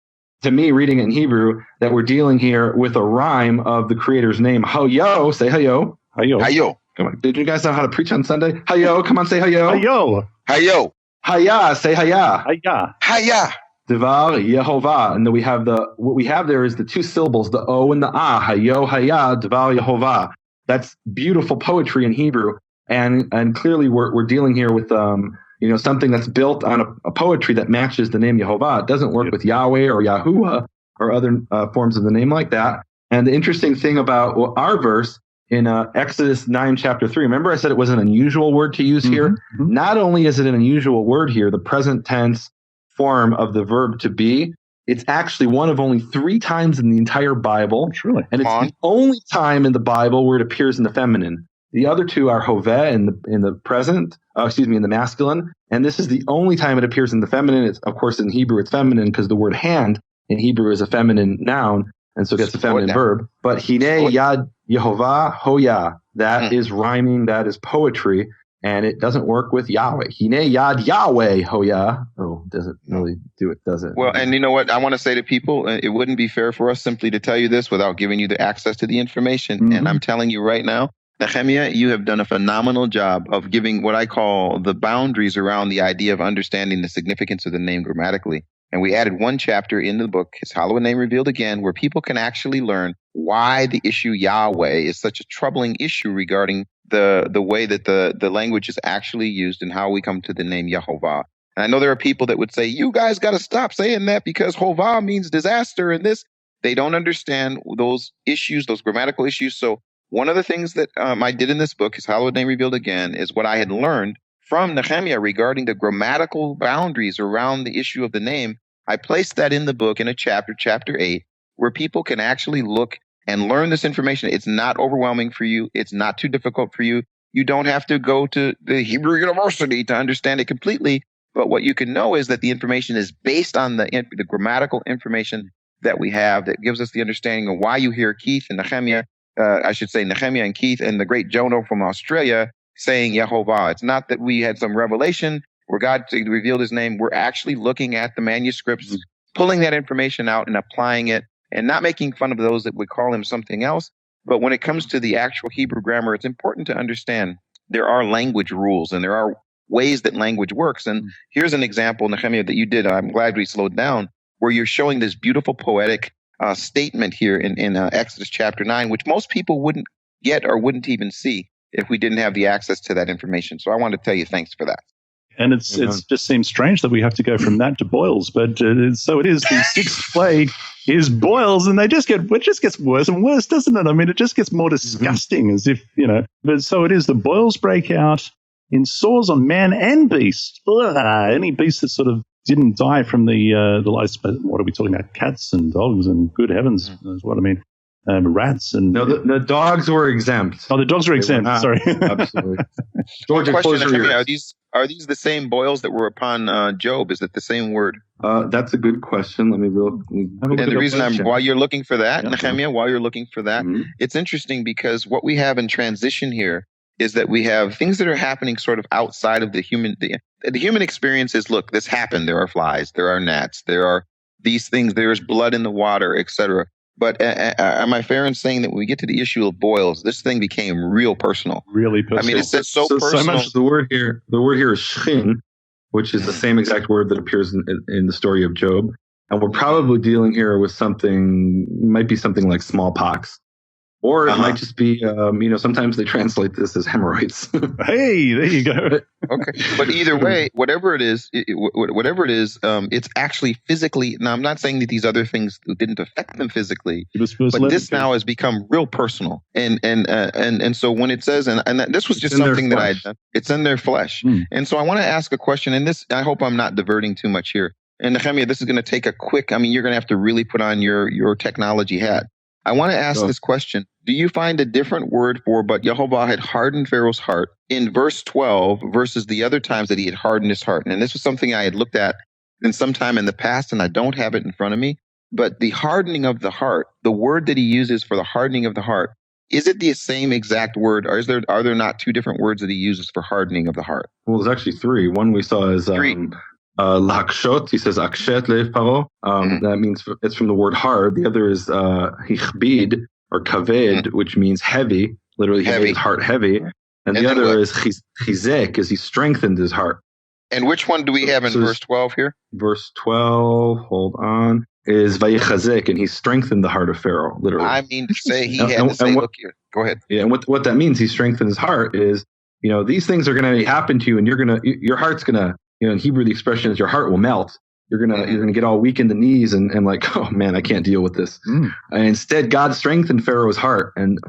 Speaker 4: to me, reading it in Hebrew, that we're dealing here with a rhyme of the creator's name. Hayo, say hayo.
Speaker 2: Hayo.
Speaker 3: Hayo.
Speaker 4: Come on. Did you guys know how to preach on Sunday? Hayo, come on, say hayo.
Speaker 2: Hayo.
Speaker 3: Hayo.
Speaker 4: Haya, say haya.
Speaker 2: Haya.
Speaker 3: Haya.
Speaker 4: Devar Yehovah. And then what we have there is the 2 syllables, the O and the A. Hayo, haya, devar Yehovah. That's beautiful poetry in Hebrew. And clearly we're dealing here with something that's built on a poetry that matches the name Yehovah. It doesn't work with Yahweh or Yahuwah or other forms of the name like that. And the interesting thing about our verse in Exodus 9, chapter 3, remember I said it was an unusual word to use here? Mm-hmm. Not only is it an unusual word here, the present tense form of the verb to be, it's actually one of only 3 times in the entire Bible.
Speaker 2: Truly.
Speaker 4: And it's the only time in the Bible where it appears in the feminine. The other 2 are hoveh in the present, in the masculine. And this is the only time it appears in the feminine. It's, of course, in Hebrew, it's feminine because the word hand in Hebrew is a feminine noun. And so it gets a feminine verb. But Hine Yad Yehovah Hoya, that is rhyming, that is poetry, and it doesn't work with Yahweh. Hine Yad Yahweh Hoya. Oh, doesn't really do it, does it?
Speaker 3: Well, and you know what I want to say to people? It wouldn't be fair for us simply to tell you this without giving you the access to the information. Mm-hmm. And I'm telling you right now, Nehemiah, you have done a phenomenal job of giving what I call the boundaries around the idea of understanding the significance of the name grammatically. And we added 1 chapter in the book, His Hallowed Name Revealed Again, where people can actually learn why the issue Yahweh is such a troubling issue regarding the way that the language is actually used and how we come to the name Yehovah. And I know there are people that would say, you guys got to stop saying that because Hovah means disaster and this. They don't understand those issues, those grammatical issues. So one of the things that I did in this book, His Hallowed Name Revealed Again, is what I had learned from Nehemiah regarding the grammatical boundaries around the issue of the name. I placed that in the book in a chapter 8, where people can actually look and learn this information. It's not overwhelming for you. It's not too difficult for you. You don't have to go to the Hebrew University to understand it completely. But what you can know is that the information is based on the grammatical information that we have that gives us the understanding of why you hear Keith and Nehemiah, Nehemiah and Keith and the great Jono from Australia saying Yehovah. It's not that we had some revelation where God revealed his name. We're actually looking at the manuscripts, pulling that information out and applying it and not making fun of those that would call him something else. But when it comes to the actual Hebrew grammar, it's important to understand there are language rules and there are ways that language works. And here's an example, Nehemiah, that you did. I'm glad we slowed down, where you're showing this beautiful poetic statement here in Exodus chapter 9, which most people wouldn't get or wouldn't even see if we didn't have the access to that information. So I want to tell you thanks for that.
Speaker 2: And it just seems strange that we have to go from that to boils, but so it is. The 6th plague is boils, and it just gets worse and worse, doesn't it? I mean, it just gets more disgusting, as if But so it is. The boils break out in sores on man and beast. Ugh, any beast that sort of didn't die from the lice. But what are we talking about? Cats and dogs, and good heavens, is what I mean. Rats and
Speaker 4: no, the dogs were exempt.
Speaker 2: Oh, the dogs were exempt. Sorry,
Speaker 4: absolutely. Georgia,
Speaker 3: are these the same boils that were upon Job? Is it the same word?
Speaker 4: That's a good question. Let me
Speaker 3: And the reason while you're looking for that, Nehemiah, while you're looking for that, it's interesting because what we have in transition here is that we have things that are happening sort of outside of the human. The human experience is, look, this happened. There are flies, there are gnats, there are these things, there's blood in the water, etc. But am I fair in saying that when we get to the issue of boils, this thing became real personal?
Speaker 2: Really personal.
Speaker 3: I mean, it's so personal.
Speaker 4: So much the word here is shchin, which is the same exact word that appears in the story of Job. And we're probably dealing here with might be something like smallpox. Or it might just be, sometimes they translate this as hemorrhoids.
Speaker 2: Hey, there you go.
Speaker 3: Okay. But either way, whatever it is, it's actually physically. Now, I'm not saying that these other things didn't affect them physically, but this now has become real personal. And so when it says, and this was just something that I had done, it's in their flesh. And so I want to ask a question, and this, I hope I'm not diverting too much here. And Nehemiah, this is going to take a quick, you're going to have to really put on your technology hat. I want to ask this question. Do you find a different word for, but Yehovah had hardened Pharaoh's heart in verse 12 versus the other times that he had hardened his heart? And this was something I had looked at in some time in the past, and I don't have it in front of me. But the hardening of the heart, the word that he uses for the hardening of the heart, is it the same exact word, or are there not two different words that he uses for hardening of the heart?
Speaker 4: Well, there's actually three. One we saw is L'hakshot, he says akshet lev paro. That means it's from the word hard. The other is hichbid or kaved, which means heavy. Literally, he made his heart heavy. And the other is chizek, as he strengthened his heart.
Speaker 3: And which one do we have in verse 12 here?
Speaker 4: Verse 12, hold on, is vayichazek, and he strengthened the heart of Pharaoh. Literally,
Speaker 3: I mean to say he had to say, look here. Go ahead.
Speaker 4: Yeah, and what that means, he strengthened his heart, is these things are going to happen to you, and your heart's going to. In Hebrew, the expression is your heart will melt. You're gonna get all weak in the knees and like, oh man, I can't deal with this. And instead, God strengthened Pharaoh's heart, and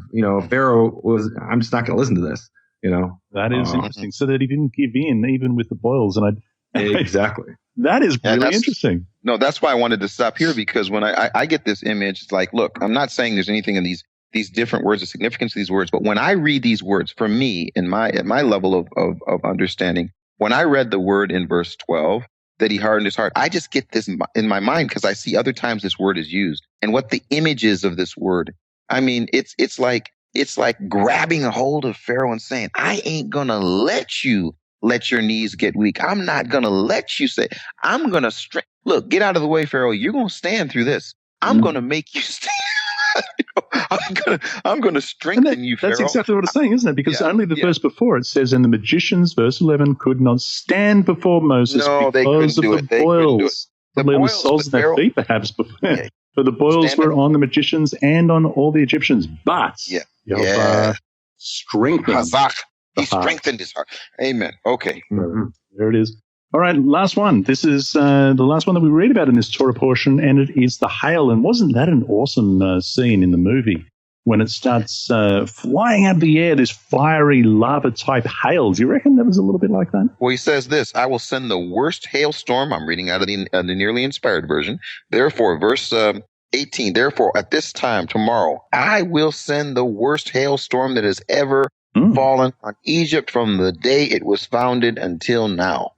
Speaker 4: Pharaoh was, I'm just not gonna listen to this.
Speaker 2: That is interesting. So that he didn't give in even with the boils, and
Speaker 4: exactly.
Speaker 2: That is really interesting.
Speaker 3: No, that's why I wanted to stop here, because when I get this image, it's like, look, I'm not saying there's anything in these different words, the significance of these words, but when I read these words, for me, at my level of understanding. When I read the word in verse 12 that he hardened his heart, I just get this in my mind because I see other times this word is used and what the image is of this word. It's like grabbing a hold of Pharaoh and saying, I ain't going to let you let your knees get weak. I'm not going to let you say, I'm going to look, get out of the way, Pharaoh. You're going to stand through this. I'm going to make you stand. I'm going to strengthen you, Pharaoh.
Speaker 2: That's exactly what it's saying, isn't it? Because only the verse before it says, and the magicians, verse 11, could not stand before Moses because of the boils. Probably on the soles of their feet, perhaps. But the boils were on the magicians and on all the Egyptians. But Yehovah strengthened.
Speaker 3: He strengthened his heart. Amen. Okay.
Speaker 2: There it is. All right, last one. This is the last one that we read about in this Torah portion, and it is the hail. And wasn't that an awesome scene in the movie when it starts flying out of the air, this fiery lava-type hail? Do you reckon that was a little bit like that?
Speaker 3: Well, he says this, I will send the worst hailstorm. I'm reading out of the nearly inspired version. Therefore, verse 18, therefore, at this time tomorrow, I will send the worst hailstorm that has ever fallen on Egypt from the day it was founded until now.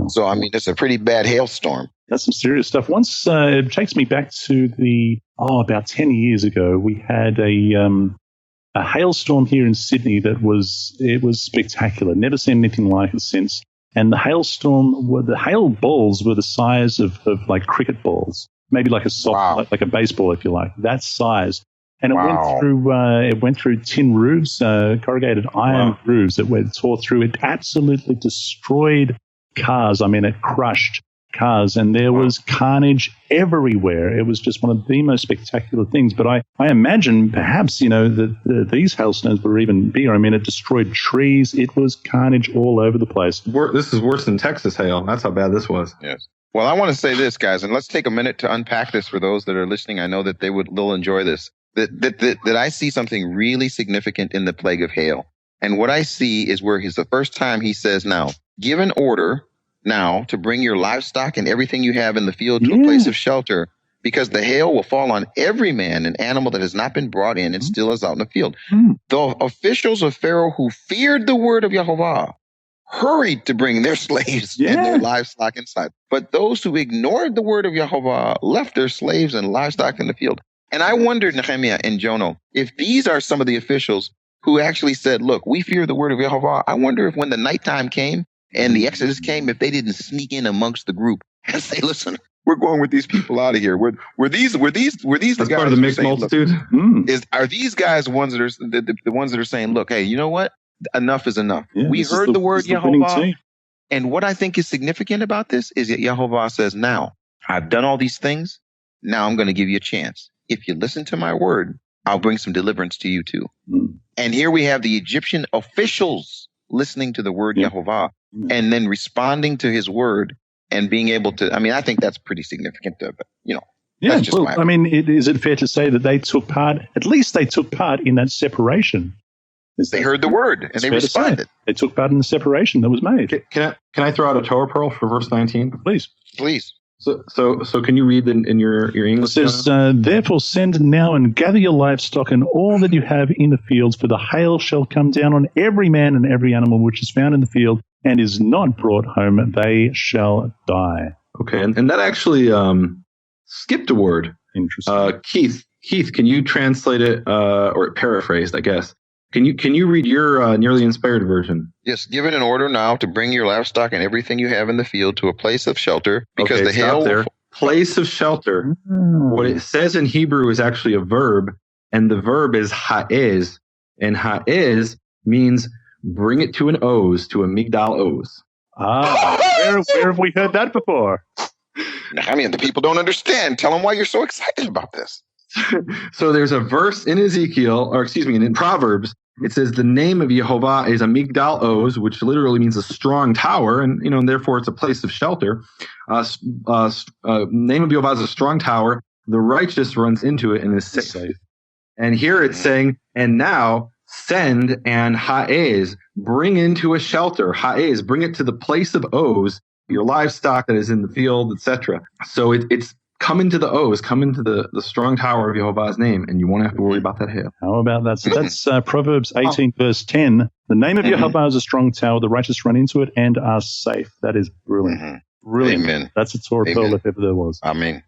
Speaker 3: So, it's a pretty bad hailstorm.
Speaker 2: That's some serious stuff. Once it takes me back to about 10 years ago, we had a hailstorm here in Sydney that was spectacular. Never seen anything like it since. And the hail balls were the size of like cricket balls, maybe like a soft, like a baseball, if you like, that size. And it went through tin roofs, corrugated iron roofs that tore through. It absolutely destroyed cars. It crushed cars, and there was carnage everywhere. It was just one of the most spectacular things. But I imagine perhaps, that these hailstones were even bigger. It destroyed trees. It was carnage all over the place.
Speaker 4: This is worse than Texas hail. That's how bad this was.
Speaker 3: Yes. Well, I want to say this, guys, and let's take a minute to unpack this for those that are listening. I know that they'll enjoy this. That I see something really significant in the plague of hail. And what I see is where the first time he says, now, give an order now to bring your livestock and everything you have in the field to a place of shelter, because the hail will fall on every man and animal that has not been brought in and still is out in the field. The officials of Pharaoh who feared the word of Yehovah hurried to bring their slaves and their livestock inside. But those who ignored the word of Yehovah left their slaves and livestock in the field. And I wondered, Nehemiah and Jono, if these are some of the officials who actually said, look, we fear the word of Yehovah. I wonder if when the nighttime came and the Exodus came, if they didn't sneak in amongst the group and say, listen, we're going with these people out of here. Were these the
Speaker 4: That's
Speaker 3: guys
Speaker 4: part of the mixed multitude.
Speaker 3: Are these guys the ones that are the ones that are saying, look, hey, you know what? Enough is enough.
Speaker 2: Yeah,
Speaker 3: we heard the word Yehovah. And what I think is significant about this is that Yehovah says, now I've done all these things. Now I'm going to give you a chance. If you listen to my word, I'll bring some deliverance to you too. And here we have the Egyptian officials listening to the word Yehovah and then responding to his word and being able to, I mean, I think that's pretty significant.
Speaker 2: Yeah, well, I mean, is it fair to say that they took part, at least they took part in that separation?
Speaker 3: They heard the word and they responded.
Speaker 2: They took part in the separation that was made.
Speaker 4: Can I throw out a Torah Pearl for verse 19?
Speaker 2: Please.
Speaker 4: So can you read in your English?
Speaker 2: It says, therefore send now and gather your livestock and all that you have in the fields, for the hail shall come down on every man and every animal which is found in the field and is not brought home, they shall die.
Speaker 4: Okay, and that actually skipped a word.
Speaker 2: Interesting.
Speaker 4: Keith, can you translate it or paraphrased, I guess? Can you read your nearly inspired version?
Speaker 3: Yes, give it an order now to bring your livestock and everything you have in the field to a place of shelter, because the hail
Speaker 4: there. Place of shelter. What it says in Hebrew is actually a verb, and the verb is ha'ez, and ha'ez means bring it to an oz, to a migdal-oz.
Speaker 2: Where have we heard that before?
Speaker 3: I mean, the people don't understand. Tell them why you're so excited about this.
Speaker 4: So there's a verse in in Proverbs. It says the name of Yehovah is a migdal-oz, which literally means a strong tower, and therefore it's a place of shelter. Name of Yehovah is a strong tower. The righteous runs into it and is safe. And here it's saying, and now send and ha'ez, bring into a shelter. Ha'ez, bring it to the place of Oz, your livestock that is in the field, etc. So it's come into the Oz, come into the strong tower of Yehovah's name, and you won't have to worry about that hail.
Speaker 2: How about that? So that's Proverbs 18, verse 10. The name of Yehovah is a strong tower. The righteous run into it and are safe. That is brilliant. Brilliant.
Speaker 3: Amen.
Speaker 2: That's a Torah Pearl if ever there was.
Speaker 3: Amen.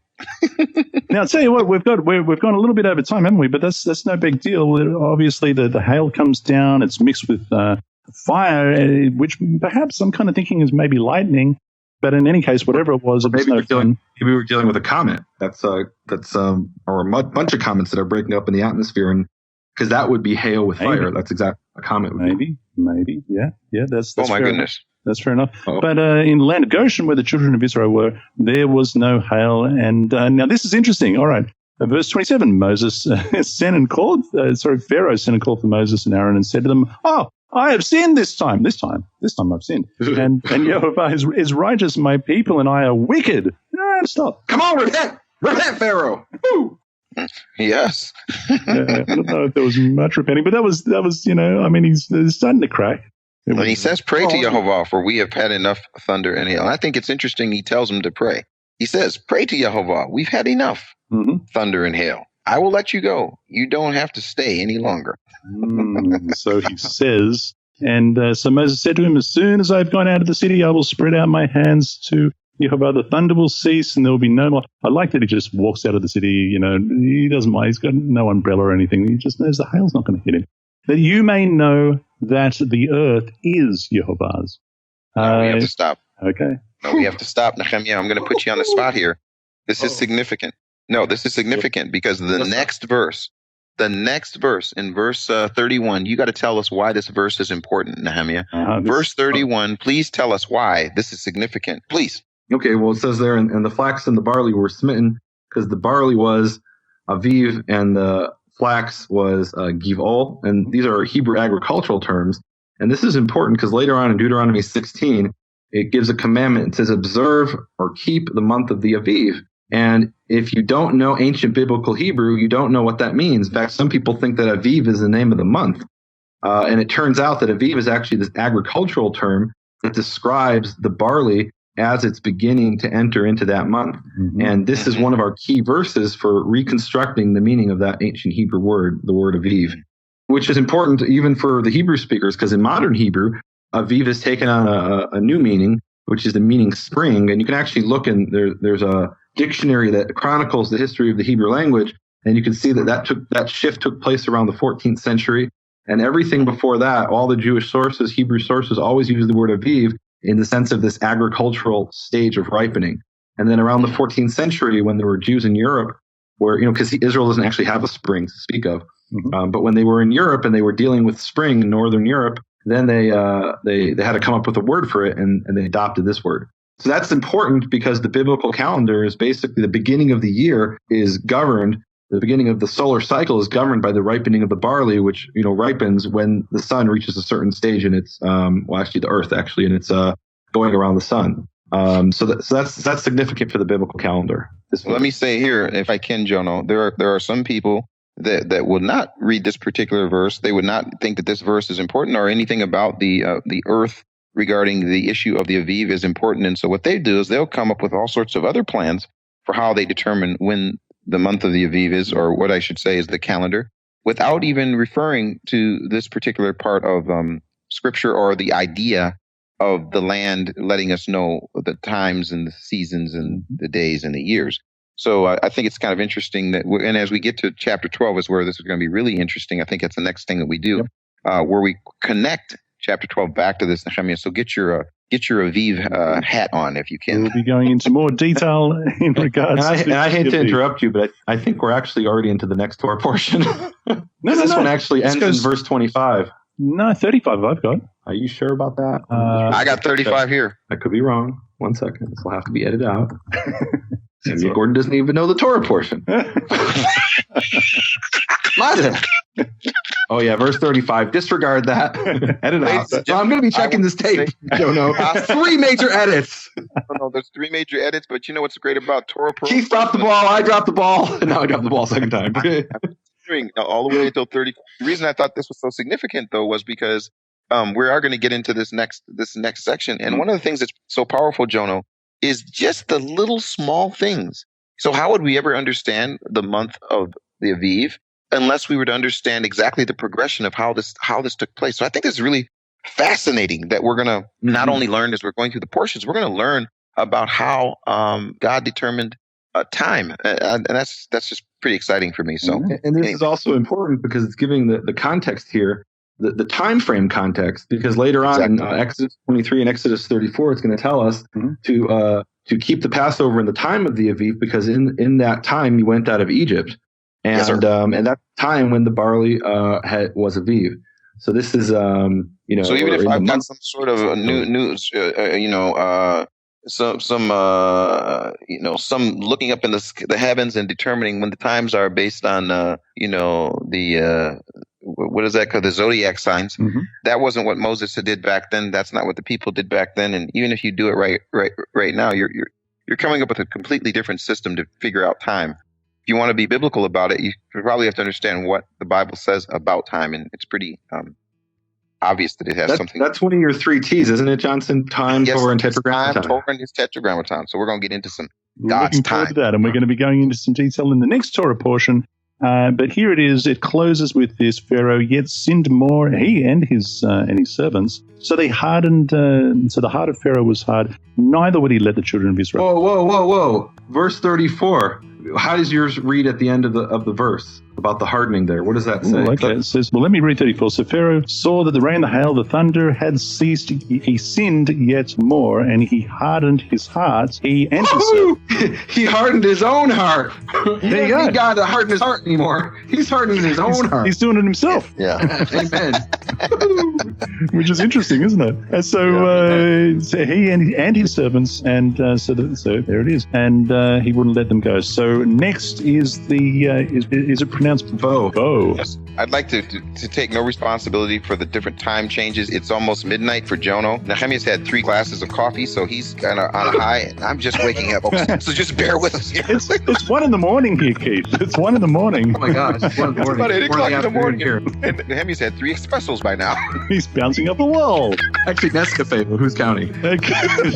Speaker 2: Now, I'll tell you what, we've gone a little bit over time, haven't we? But that's no big deal. Obviously, the hail comes down. It's mixed with fire, which perhaps I'm kind of thinking is maybe lightning. But in any case, whatever it was,
Speaker 4: maybe we were dealing with a comet. That's or a bunch of comets that are breaking up in the atmosphere, and because that would be hail with fire. That's exactly a comet would be.
Speaker 2: Maybe, yeah. That's
Speaker 3: oh my
Speaker 2: fair
Speaker 3: goodness.
Speaker 2: Enough. That's fair enough.
Speaker 4: Oh.
Speaker 2: But in the land of Goshen, where the children of Israel were, there was no hail. And now this is interesting. All right. Verse 27, Moses sent and called, Pharaoh sent and called for Moses and Aaron and said to them, I have sinned this time. This time I've sinned. And Yehovah is righteous, my people, and I are wicked. No, stop.
Speaker 4: Come on, repent, Pharaoh. Woo!
Speaker 3: Yes.
Speaker 2: I don't know if there was much repenting, but that was he's starting to crack.
Speaker 3: And he says, pray to Yehovah, for we have had enough thunder and hail. And I think it's interesting he tells them to pray. He says, pray to Yehovah. We've had enough thunder and hail. I will let you go. You don't have to stay any longer.
Speaker 2: So he says, and so Moses said to him, as soon as I've gone out of the city, I will spread out my hands to Yehovah. The thunder will cease and there will be no more. I like that he just walks out of the city. He doesn't mind. He's got no umbrella or anything. He just knows the hail's not going to hit him. That you may know that the earth is Yehovah's.
Speaker 3: No, we have to stop.
Speaker 2: Okay.
Speaker 3: No, we have to stop. Nehemiah, I'm going to put you on the spot here. This is significant. No, this is significant because the next verse in verse 31, you got to tell us why this verse is important, Nehemiah. Verse 31, please tell us why this is significant. Please.
Speaker 4: Okay, well, it says there, and the flax and the barley were smitten because the barley was Aviv and the flax was Giv'ol, and these are Hebrew agricultural terms. And this is important because later on in Deuteronomy 16, it gives a commandment. It says, observe or keep the month of the Aviv. And if you don't know ancient biblical Hebrew, you don't know what that means. In fact, some people think that Aviv is the name of the month. And it turns out that Aviv is actually this agricultural term that describes the barley as it's beginning to enter into that month. And this is one of our key verses for reconstructing the meaning of that ancient Hebrew word, the word Aviv, which is important even for the Hebrew speakers, because in modern Hebrew, Aviv has taken on a new meaning, which is the meaning spring. And you can actually look in there's a dictionary that chronicles the history of the Hebrew language, and you can see that shift took place around the 14th century. And everything before that, all the Jewish sources, Hebrew sources, always use the word Aviv in the sense of this agricultural stage of ripening. And then around the 14th century, when there were Jews in Europe, where, because Israel doesn't actually have a spring to speak of. But when they were in Europe and they were dealing with spring in Northern Europe, then they had to come up with a word for it, and they adopted this word. So that's important because the biblical calendar is basically the beginning of the year is governed. The beginning of the solar cycle is governed by the ripening of the barley, which, ripens when the sun reaches a certain stage in its, the earth actually, and it's going around the sun. So that's significant for the biblical calendar.
Speaker 3: Let me say here, if I can, Jono, there are some people that would not read this particular verse. They would not think that this verse is important or anything about the earth regarding the issue of the Aviv is important. And so what they do is they'll come up with all sorts of other plans for how they determine when the month of the Aviv is, or what I should say is the calendar, without even referring to this particular part of scripture or the idea of the land letting us know the times and the seasons and the days and the years. So I think it's kind of interesting that, and as we get to chapter 12 is where this is going to be really interesting. I think that's the next thing that we do, where we connect chapter 12 back to this, Nehemiah. So get your Aviv hat on if you can.
Speaker 2: We'll be going into more detail in regards
Speaker 4: and I hate to interrupt you, but I think we're actually already into the next Torah portion. This one actually ends in verse 25.
Speaker 2: No, 35 I've got.
Speaker 4: Are you sure about that?
Speaker 3: I got 35 here.
Speaker 4: I could be wrong. 1 second. This will have to be edited out. Gordon doesn't even know the Torah portion. Oh, yeah, verse 35. Disregard that. Edit out. So I'm going to be checking this tape. Jono. 3 major edits.
Speaker 3: No, there's 3 major edits, but you know what's great about Torah Pearls?
Speaker 4: Keith dropped the ball. I dropped the ball. And now I dropped the ball a second time.
Speaker 3: All the way until 30. The reason I thought this was so significant, though, was because we are going to get into this next section. And one of the things that's so powerful, Jono, is just the little small things. So how would we ever understand the month of the Aviv unless we were to understand exactly the progression of how this took place? So I think it's really fascinating that we're going to not only learn as we're going through the portions, we're going to learn about how God determined time, and that's just pretty exciting for me. So,
Speaker 4: and this is also important because it's giving the context here, the time frame context, because later on in Exodus 23 and Exodus 34, it's going to tell us to keep the Passover in the time of the Aviv, because in that time you went out of Egypt, and and that time when the barley was Aviv. So this is So
Speaker 3: even if I've got some sort of some looking up in the heavens and determining when the times are based on the what is that called, the zodiac signs. That wasn't what Moses did back then. That's not what the people did back then. And even if you do it right now, you're coming up with a completely different system to figure out time. If you want to be biblical about it, you probably have to understand what the Bible says about time, and it's pretty obvious that it has something.
Speaker 4: That's one of your 3 T's, isn't it, Johnson? Time, Torah, and tetragrammaton.
Speaker 3: Torah and his tetragrammaton. So we're going to get into some God's time.
Speaker 2: To that, and we're going to be going into some detail in the next Torah portion. But here it is. It closes with this: Pharaoh yet sinned more, he and his servants. So they hardened. So the heart of Pharaoh was hard. Neither would he let the children of Israel.
Speaker 4: Whoa! Verse 34. How does yours read at the end of the verse about the hardening there? What does that say?
Speaker 2: It says, let me read 34. So Pharaoh saw that the rain, the hail, the thunder had ceased. He sinned yet more, and he hardened his heart. He and his
Speaker 4: he hardened his own heart. He doesn't got to harden his heart anymore. He's hardening his own heart.
Speaker 2: He's doing it himself.
Speaker 3: Yeah.
Speaker 4: Amen.
Speaker 2: Which is interesting, isn't it? And so he and his servants, and so there it is. And he wouldn't let them go. So next is is it pronounced Bo?
Speaker 3: Yes. I'd like to take no responsibility for the different time changes. It's almost midnight for Jono. Nehemiah's had 3 glasses of coffee, so he's kind of on a high, and I'm just waking up. So just bear with us here.
Speaker 2: It's 1 a.m. here, Keith. It's 1 a.m.
Speaker 4: Oh my gosh, it's 1 a.m.
Speaker 3: It's about 8 o'clock in the morning here. And Nehemiah's had 3 espressos by now.
Speaker 2: He's bouncing up the wall.
Speaker 4: Actually, Nescafe, but who's counting?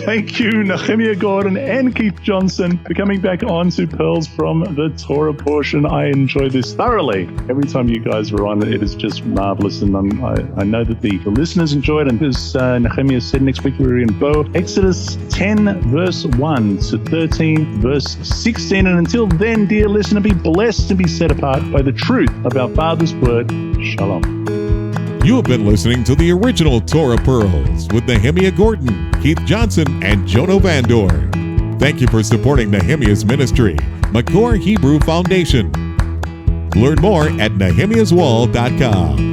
Speaker 2: Thank you, Nehemiah Gordon and Keith Johnson, for coming back on to Pearls from the Torah portion. I enjoy this thoroughly. Every time you guys were on, it is just marvelous, and I know that the listeners enjoy it. And as Nehemiah said, next week we're in Bo, Exodus 10 verse 1 to 13 verse 16. And until then, dear listener, be blessed and be set apart by the truth of our Father's word. Shalom.
Speaker 1: You have been listening to the original Torah Pearls with Nehemiah Gordon, Keith Johnson, and Jono Vandor. Thank you for supporting Nehemiah's ministry, Makor Hebrew Foundation. Learn more at nehemiahswall.com.